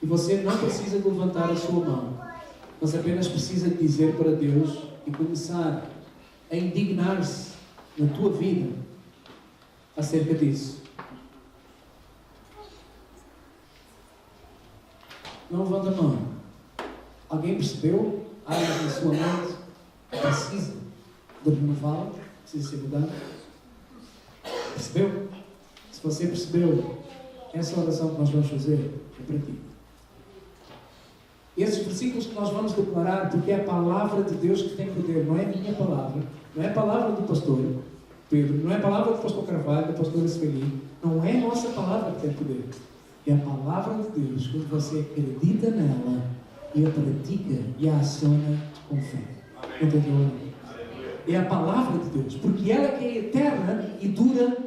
E você não precisa de levantar a sua mão, mas apenas precisa de dizer para Deus e começar a indignar-se na tua vida acerca disso. Não levanta a mão. Alguém percebeu? Áreas na sua mente precisa de renová-la, precisa ser mudada? Percebeu? Se você percebeu, essa oração que nós vamos fazer é para ti. Esses versículos que nós vamos declarar, porque é a palavra de Deus que tem poder, não é a minha palavra, não é a palavra do pastor Pedro, não é a palavra do pastor Carvalho, da pastora Sueli, não é a nossa palavra que tem poder. É a palavra de Deus, quando você acredita nela e a pratica e a aciona com fé. Entendeu? É a palavra de Deus, porque ela que é eterna e dura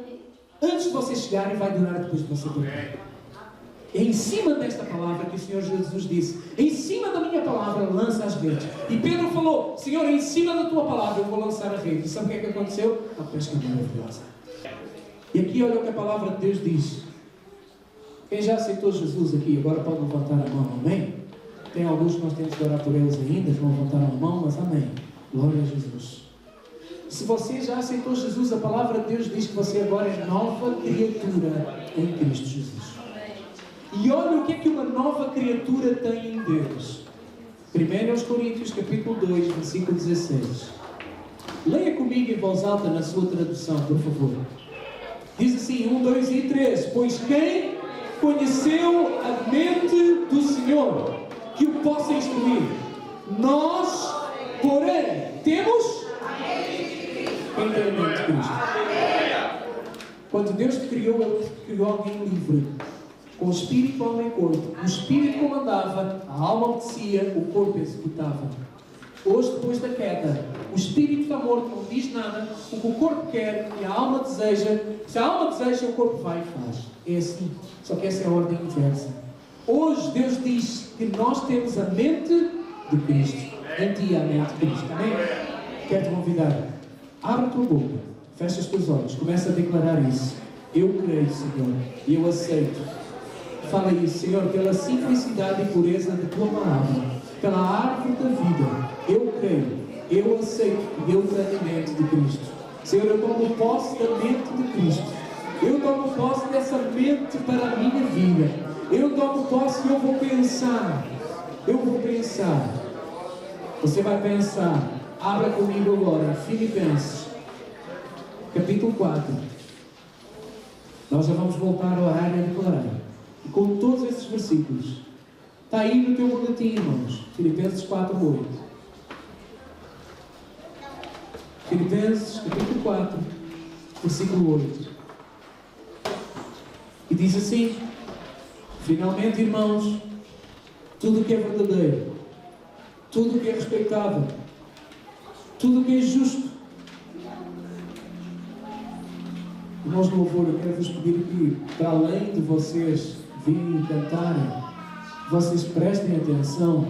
antes de você chegar e vai durar depois de você dormir. É em cima desta palavra que o Senhor Jesus disse: em cima da minha palavra lança as redes. E Pedro falou: Senhor, em cima da tua palavra eu vou lançar a rede. E sabe o que é que aconteceu? A pesca maravilhosa. E aqui olha o que a palavra de Deus diz. Quem já aceitou Jesus aqui, agora pode levantar a mão, amém? Tem alguns que nós temos que orar por eles ainda, que não levantaram a mão, mas amém. Glória a Jesus. Se você já aceitou Jesus, a palavra de Deus diz que você agora é nova criatura em Cristo Jesus. E olha o que é que uma nova criatura tem em Deus. 1 Coríntios capítulo 2, versículo 16. Leia comigo em voz alta na sua tradução, por favor. Diz assim, 1, 2 e 3. Pois quem conheceu a mente do Senhor, que o possa instruir? Nós, porém, temos... Quem tem a mente de Cristo? Quando Deus te criou, Ele te criou alguém livre. Com o espírito, alma e corpo. O espírito comandava, a alma obedecia, o corpo executava. Hoje, depois da queda, o espírito está morto, não diz nada. O que o corpo quer e a alma deseja. Se a alma deseja, o corpo vai e faz. É assim. Só que essa é a ordem inversa. Hoje, Deus diz que nós temos a mente de Cristo. Em ti a mente de Cristo. Amém? Quero te convidar. Abre a tua boca. Fecha os teus olhos. Começa a declarar isso. Eu creio, Senhor. E eu aceito Fala isso, Senhor, pela simplicidade e pureza da Tua palavra, pela árvore da vida. Eu creio, eu aceito e eu tenho a mente de Cristo. Senhor, eu tomo posse da mente de Cristo. Eu tomo posse dessa mente para a minha vida. Eu tomo posse e eu vou pensar. Eu vou pensar. Você vai pensar. Abra comigo agora, Filipenses, capítulo 4. Nós já vamos voltar a orar e a declarar. E com todos esses versículos, está aí no teu boletim, irmãos. Filipenses 4:8. Filipenses, capítulo 4, versículo 8. E diz assim: finalmente, irmãos, tudo o que é verdadeiro, tudo o que é respeitável, tudo o que é justo. Irmãos do louvor, eu quero vos pedir que, para além de vocês virem e cantarem, vocês prestem atenção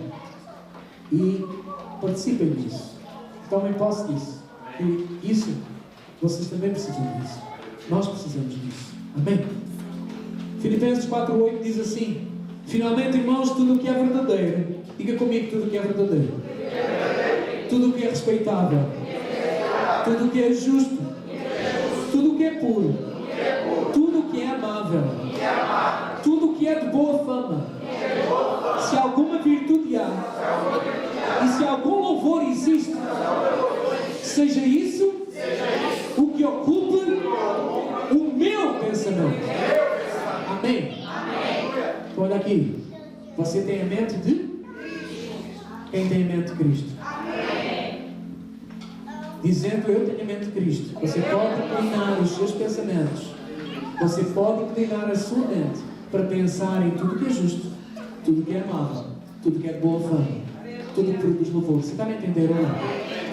e participem disso. Tomem posse disso. E isso, vocês também precisam disso. Nós precisamos disso. Amém? Filipenses 4:8 diz assim: finalmente, irmãos, tudo o que é verdadeiro, diga comigo tudo o que é verdadeiro, tudo o que é respeitável, tudo o que é justo, tudo o que é puro, tudo o que é amável, tudo o que é de boa fama, se alguma virtude há, e se algum louvor existe, seja isso o que ocupe o meu pensamento. Amém? Então, olha aqui. Você tem a mente de? Quem tem a mente de Cristo? Dizendo eu tenho a mente de Cristo. Você pode inclinar os seus pensamentos. Você pode inclinar a sua mente para pensar em tudo que é justo, tudo que é amável, tudo que é de boa fama, tudo que produz louvor. Você está me entendendo ou não?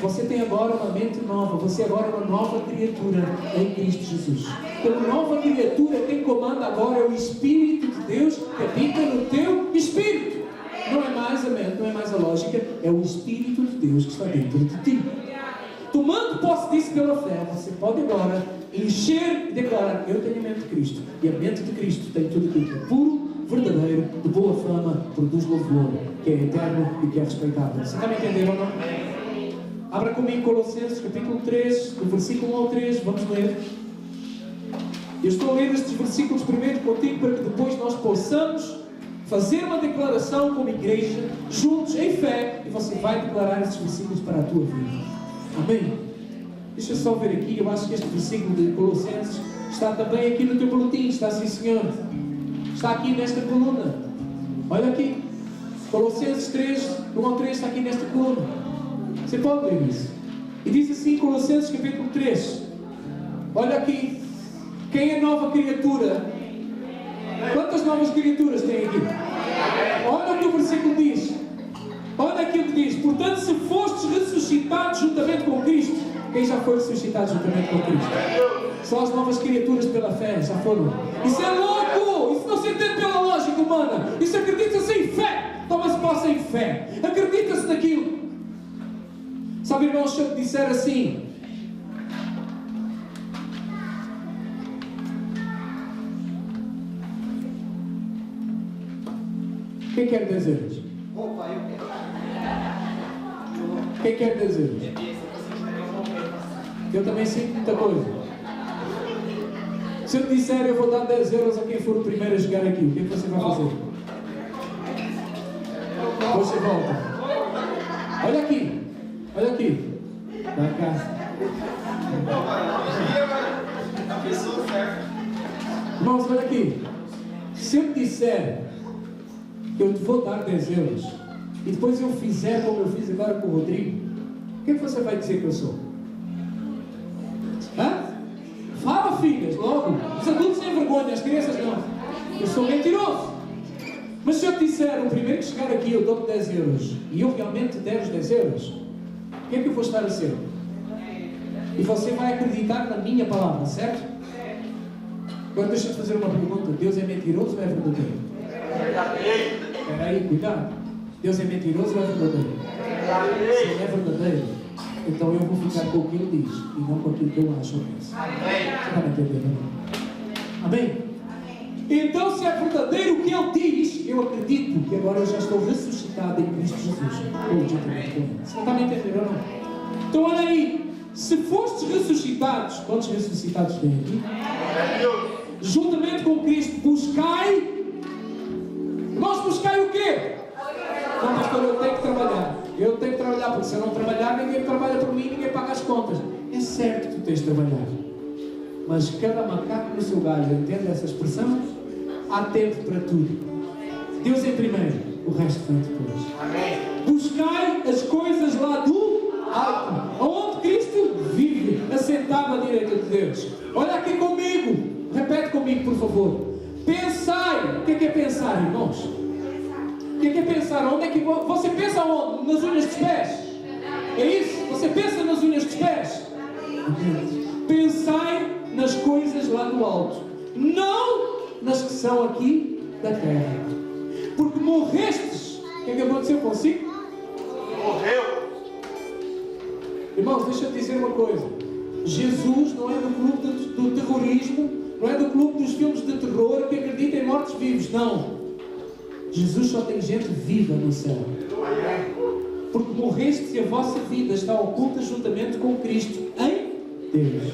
Você tem agora uma mente nova. Você agora é uma nova criatura em Cristo Jesus. Como nova criatura, quem comanda agora é o Espírito de Deus que habita no teu espírito. Não é mais a mente, não é mais a lógica. É o Espírito de Deus que está dentro de ti. Tomando posse disso pela fé, você pode agora encher e declarar: eu tenho a mente de Cristo. E a mente de Cristo tem tudo aquilo que é puro, verdadeiro, de boa fama, produz louvor, que é eterno e que é respeitável. Você está me entendendo ou não? Abra comigo Colossenses capítulo 3, do versículo 1 ao 3, vamos ler. Eu estou a ler estes versículos primeiro contigo para que depois nós possamos fazer uma declaração como igreja, juntos em fé, e você vai declarar estes versículos para a tua vida. Amém? Deixa eu só ver aqui, eu acho que este versículo de Colossenses está também aqui no teu boletim, está sim senhor. Está aqui nesta coluna. Olha aqui. Colossenses 3, do 1 ao 3 está aqui nesta coluna. Você pode ler isso. E diz assim, Colossenses capítulo 3. Olha aqui. Quem é nova criatura? Quantas novas criaturas tem aqui? Olha o que o versículo diz. Olha aqui o que diz. Portanto, se fostes ressuscitados juntamente com Cristo. Quem já foi ressuscitado juntamente com Cristo? Só as novas criaturas pela fé já foram. Isso é louco! Isso não se entende pela lógica humana. Isso acredita-se em fé. Toma-se posse em fé. Acredita-se naquilo. Sabe, irmãos, se eu te disser assim: quem quer 10 euros? Quem quer 10 euros? Eu também sinto muita coisa. Se eu te disser eu vou dar 10 euros a quem for o primeiro a chegar aqui, o que é que você vai fazer? Você volta. Olha aqui. Olha aqui. Vai cá. Irmãos, olha aqui. Se eu te disser que eu te vou dar 10 euros e depois eu fizer como eu fiz agora com o Rodrigo, o que é que você vai dizer que eu sou? Hã? Fala, filhas, logo. Os adultos têm vergonha, as crianças não. Eu sou mentiroso. Mas se eu te disser, o primeiro que chegar aqui eu dou-te 10 euros e eu realmente der os 10 euros, o que é que eu vou estar a ser? E você vai acreditar na minha palavra, certo? Agora deixa eu te fazer uma pergunta. Deus é mentiroso ou é verdadeiro? Espera aí, cuidado. Deus é mentiroso ou é verdadeiro? Se ele é verdadeiro, então eu vou ficar com o que ele diz e não com aquilo que eu acho ou penso. Você está me entendendo? Amém? Então, se é verdadeiro o que Ele diz, eu acredito que agora eu já estou ressuscitado em Cristo Jesus. Você não está me entendendo, não? Então, olha aí. Se fostes ressuscitados, quantos ressuscitados tem aqui? Juntamente com Cristo, buscai. Nós buscai o quê? Não, pastor, eu tenho que trabalhar. Eu tenho que trabalhar, porque se eu não trabalhar, ninguém trabalha por mim, ninguém paga as contas. É certo que tu tens de trabalhar. Mas cada macaco no seu galho, entende essa expressão? Há tempo para tudo. Deus em primeiro, o resto vem depois. Amém. Buscai as coisas lá do alto, onde Cristo vive, assentado à direita de Deus. Olha aqui comigo, repete comigo, por favor. Pensai. O que é pensar, irmãos? O que é pensar? Onde é que você pensa onde? Nas unhas dos pés? É isso? Você pensa nas unhas dos pés? Pensai nas coisas lá do alto, não nas que são aqui da terra. Porque morrestes. O que é que aconteceu consigo? Morreu. Irmãos, deixa eu te dizer uma coisa. Jesus não é do clube do terrorismo, não é do clube dos filmes de terror que acredita em mortos-vivos, não. Jesus só tem gente viva no céu. Porque morrestes e a vossa vida está oculta juntamente com Cristo em Deus.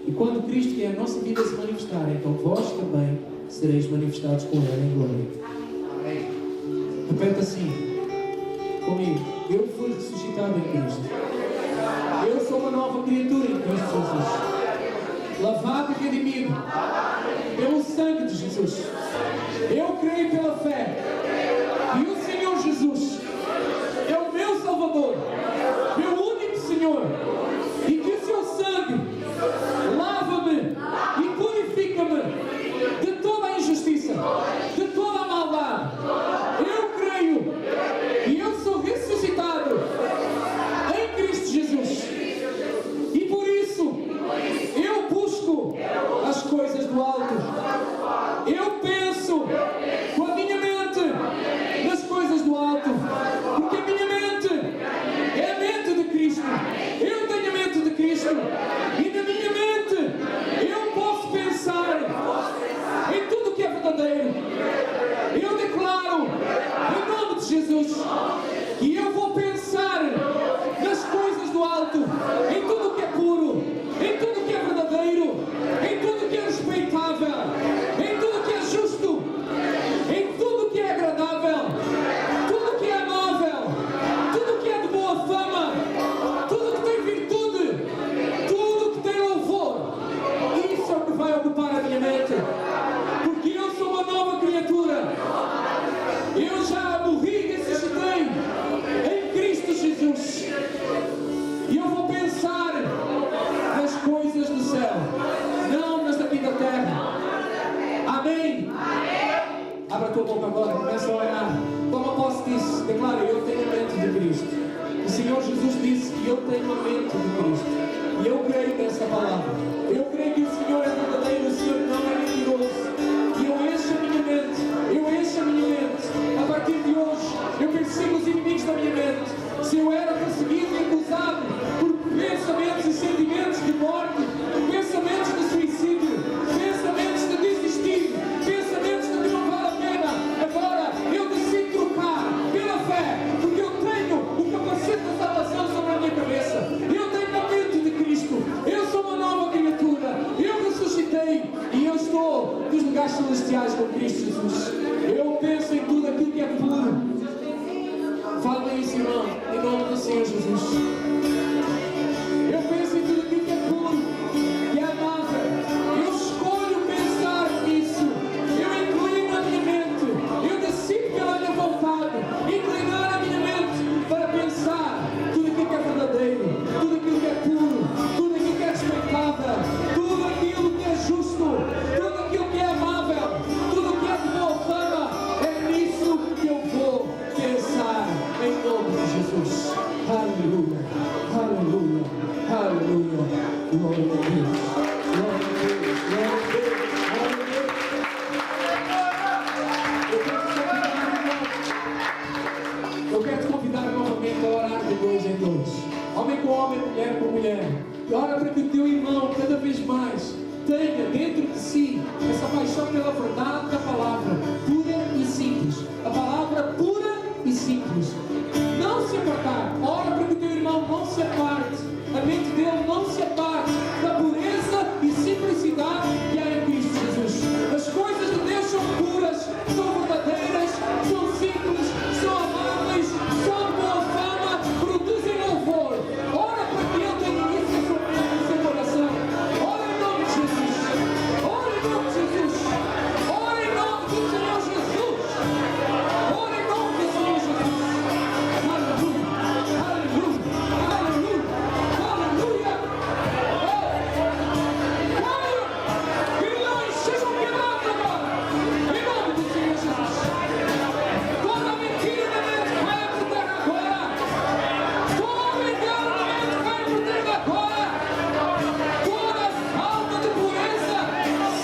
E quando Cristo, que é a nossa vida, se manifestar, então vós também sereis manifestados com Ele em glória. Repete assim comigo: eu fui ressuscitado em Cristo. Eu sou uma nova criatura em Cristo Jesus, lavado e redimido pelo sangue de Jesus. Eu creio pela fé. E o Senhor Jesus é o meu Salvador, meu único Senhor. E que o seu sangue lava-me e purifica-me de toda a injustiça, de toda a maldade. Eu creio e eu sou ressuscitado em Cristo Jesus. E por isso eu busco as coisas do alto. Eu penso com a minha mente nas coisas do alto, porque a minha mente é a mente de Cristo. Eu tenho a mente de Cristo, e na minha mente eu posso pensar em tudo que é verdadeiro. Eu declaro em nome de Jesus que eu vou pensar nas coisas do alto, em tudo que é puro, em tudo que é verdadeiro, em tudo que é respeitável, em tudo que é justo, em tudo que é agradável, tudo que é amável, tudo que é de boa fama, tudo que tem virtude, tudo que tem louvor. Isso é o que vai ocupar a minha mente, porque eu sou uma nova criatura. Eu já morri e ressuscitei em Cristo Jesus. E eu vou pensar nas coisas do céu, não nas daqui da terra. Amém? Abra a tua boca agora, começa a orar. Toma posse disso. Declara: eu tenho a mente de Cristo. O Senhor Jesus disse que eu tenho a mente de Cristo. E eu creio nessa palavra. Eu creio que o Senhor é verdadeiro, o Senhor não é mentiroso. E eu encho a minha mente. Eu encho a minha mente. A partir de hoje, eu persigo os inimigos da minha mente. Se eu era perseguido e acusado por pensamentos e sentimentos de morte, pensamentos de suicídio, pensamentos de desistir, pensamentos de que não vale a pena, agora eu decido trocar pela fé, porque eu tenho o capacete da salvação sobre a minha cabeça. Eu tenho a mente de Cristo. Eu sou uma nova criatura. Eu ressuscitei e eu estou nos lugares celestiais com Cristo Jesus. Eu penso em tudo aquilo que é puro. Fala isso, irmão, em nome do Senhor Jesus. Eu penso em tudo aquilo que é puro, que é amável. Eu escolho pensar nisso. Eu inclino a minha mente. Eu decido pela minha vontade inclinar a minha mente para pensar tudo aquilo que é verdadeiro, tudo aquilo que é puro, tudo aquilo que é respeitável, tudo aquilo que é justo, tudo aquilo que é amável, tudo que é de boa fama. É nisso que eu vou pensar em nome de Jesus. Aleluia, aleluia, aleluia. Glória a Deus, glória a Deus, glória a Deus, glória a Deus. Eu quero te convidar novamente a orar de dois em dois, homem com homem, mulher com mulher. E ora para que o teu irmão cada vez mais tenha dentro de si essa paixão pela verdade da palavra, pura e simples. A palavra pura e simples. Não se apartar. Ora para que o teu irmão não se aparte. A mente dele não se aparte da pureza e simplicidade que há em Cristo Jesus. As coisas de Deus são puras, são verdadeiras, são simples, são amáveis, são de boa fama, produzem louvor. Ora para que Ele tenha isso no seu coração. Ora em nome de Jesus. Ora em nome de Jesus. Ora em nome do Senhor Jesus. Ora em nome do Senhor Jesus. Aleluia. Aleluia. Aleluia. Aleluia. Grilhões sejam quebrados agora. Em nome do Senhor Jesus. Toda mentira da mente vai por terra agora. Todo engano da mente vai por terra agora. Toda falta de pureza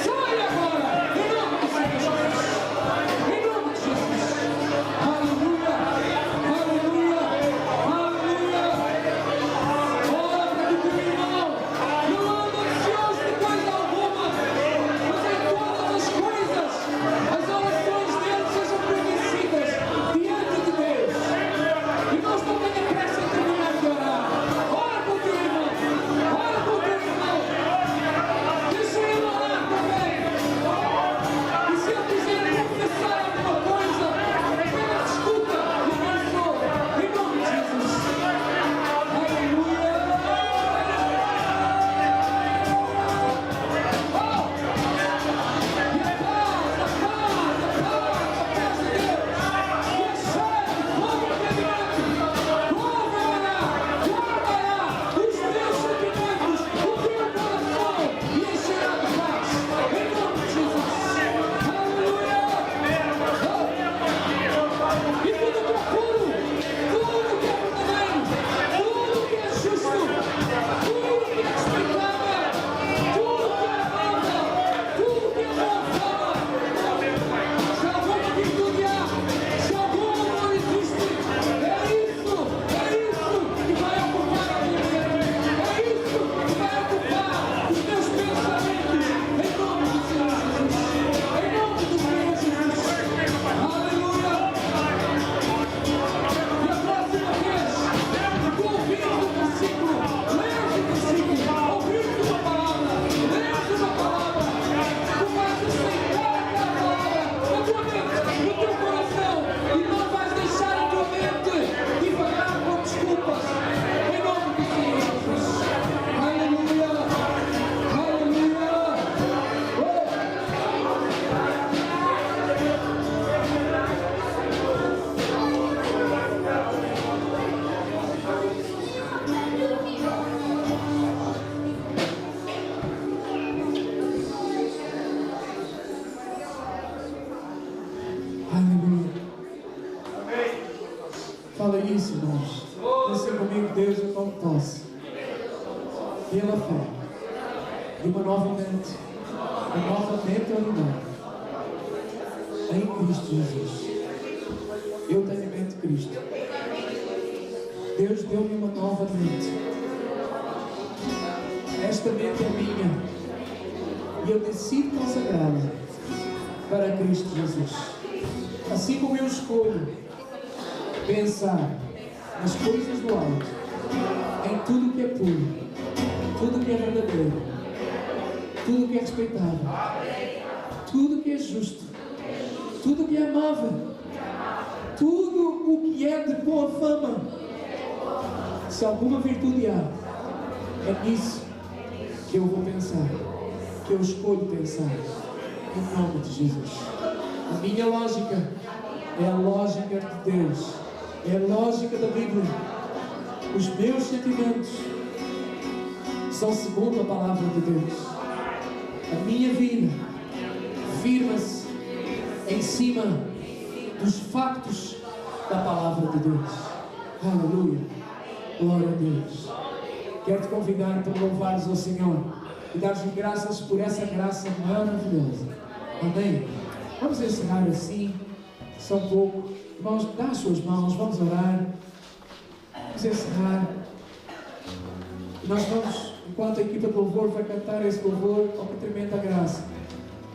sai agora. Em nome do Senhor Jesus. Em nome de Jesus. Aleluia. Aleluia. Aleluia. Ora para que o teu irmão não ande ansioso de coisa alguma, mas em todas as coisas as orações dele sejam conhecidas diante de Deus. E nós não tenhamos pressa em terminar de orar. Ora para o teu irmão. Ora para o teu irmão. Deixa ele orar também. E se ele quiser confessar alguma coisa, apenas escuta e abençoa. Em nome de Jesus. Aleluia. Se alguma virtude há, se algum amor existe, é isso que vai ocupar a minha mente, é isso que vai ocupar os meus pensamentos, em nome do Senhor Jesus, em nome do Senhor Jesus, aleluia. E a próxima vez, tu ouvindo o versículo, lês o versículo, ouvindo uma palavra, lês uma palavra, tu vais aceitar aquela palavra na tua mente, no teu coração, e não vais deixar a tua mente divagar com desculpas, em nome do Senhor Jesus. Aleluia, aleluia. Aleluia. Fala isso, irmãos. Pensa comigo, Deus, eu tomo posse pela fé de uma nova mente original em Cristo Jesus. Eu tenho mente de Cristo. Deus deu-me uma nova mente. Esta mente é minha e eu decido consagrá-la para Cristo Jesus. Assim como eu escolho pensar nas coisas do alto, em tudo que é puro, tudo que é verdadeiro, tudo que é respeitável, tudo que é justo, tudo que é amável, tudo o que é de boa fama. Se alguma virtude há, é nisso que eu vou pensar, que eu escolho pensar, em nome de Jesus. A minha lógica é a lógica de Deus, é a lógica da Bíblia. Os meus sentimentos são segundo a palavra de Deus. A minha vida firma-se em cima dos factos da palavra de Deus. Aleluia, glória a Deus. Quero te convidar para louvares ao Senhor e dar-lhe graças por essa graça maravilhosa. Amém. Vamos encerrar assim, só um pouco. Irmãos, dá as suas mãos, vamos orar. Vamos encerrar. Nós vamos enquanto a equipa de louvor vai cantar esse louvor, oh, que tremenda graça.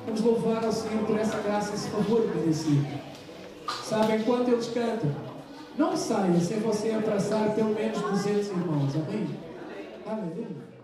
Vamos louvar ao Senhor por essa graça, esse favor merecido. Sabem, enquanto eles cantam, não saia sem você abraçar pelo menos 200 irmãos. Amém? Aleluia.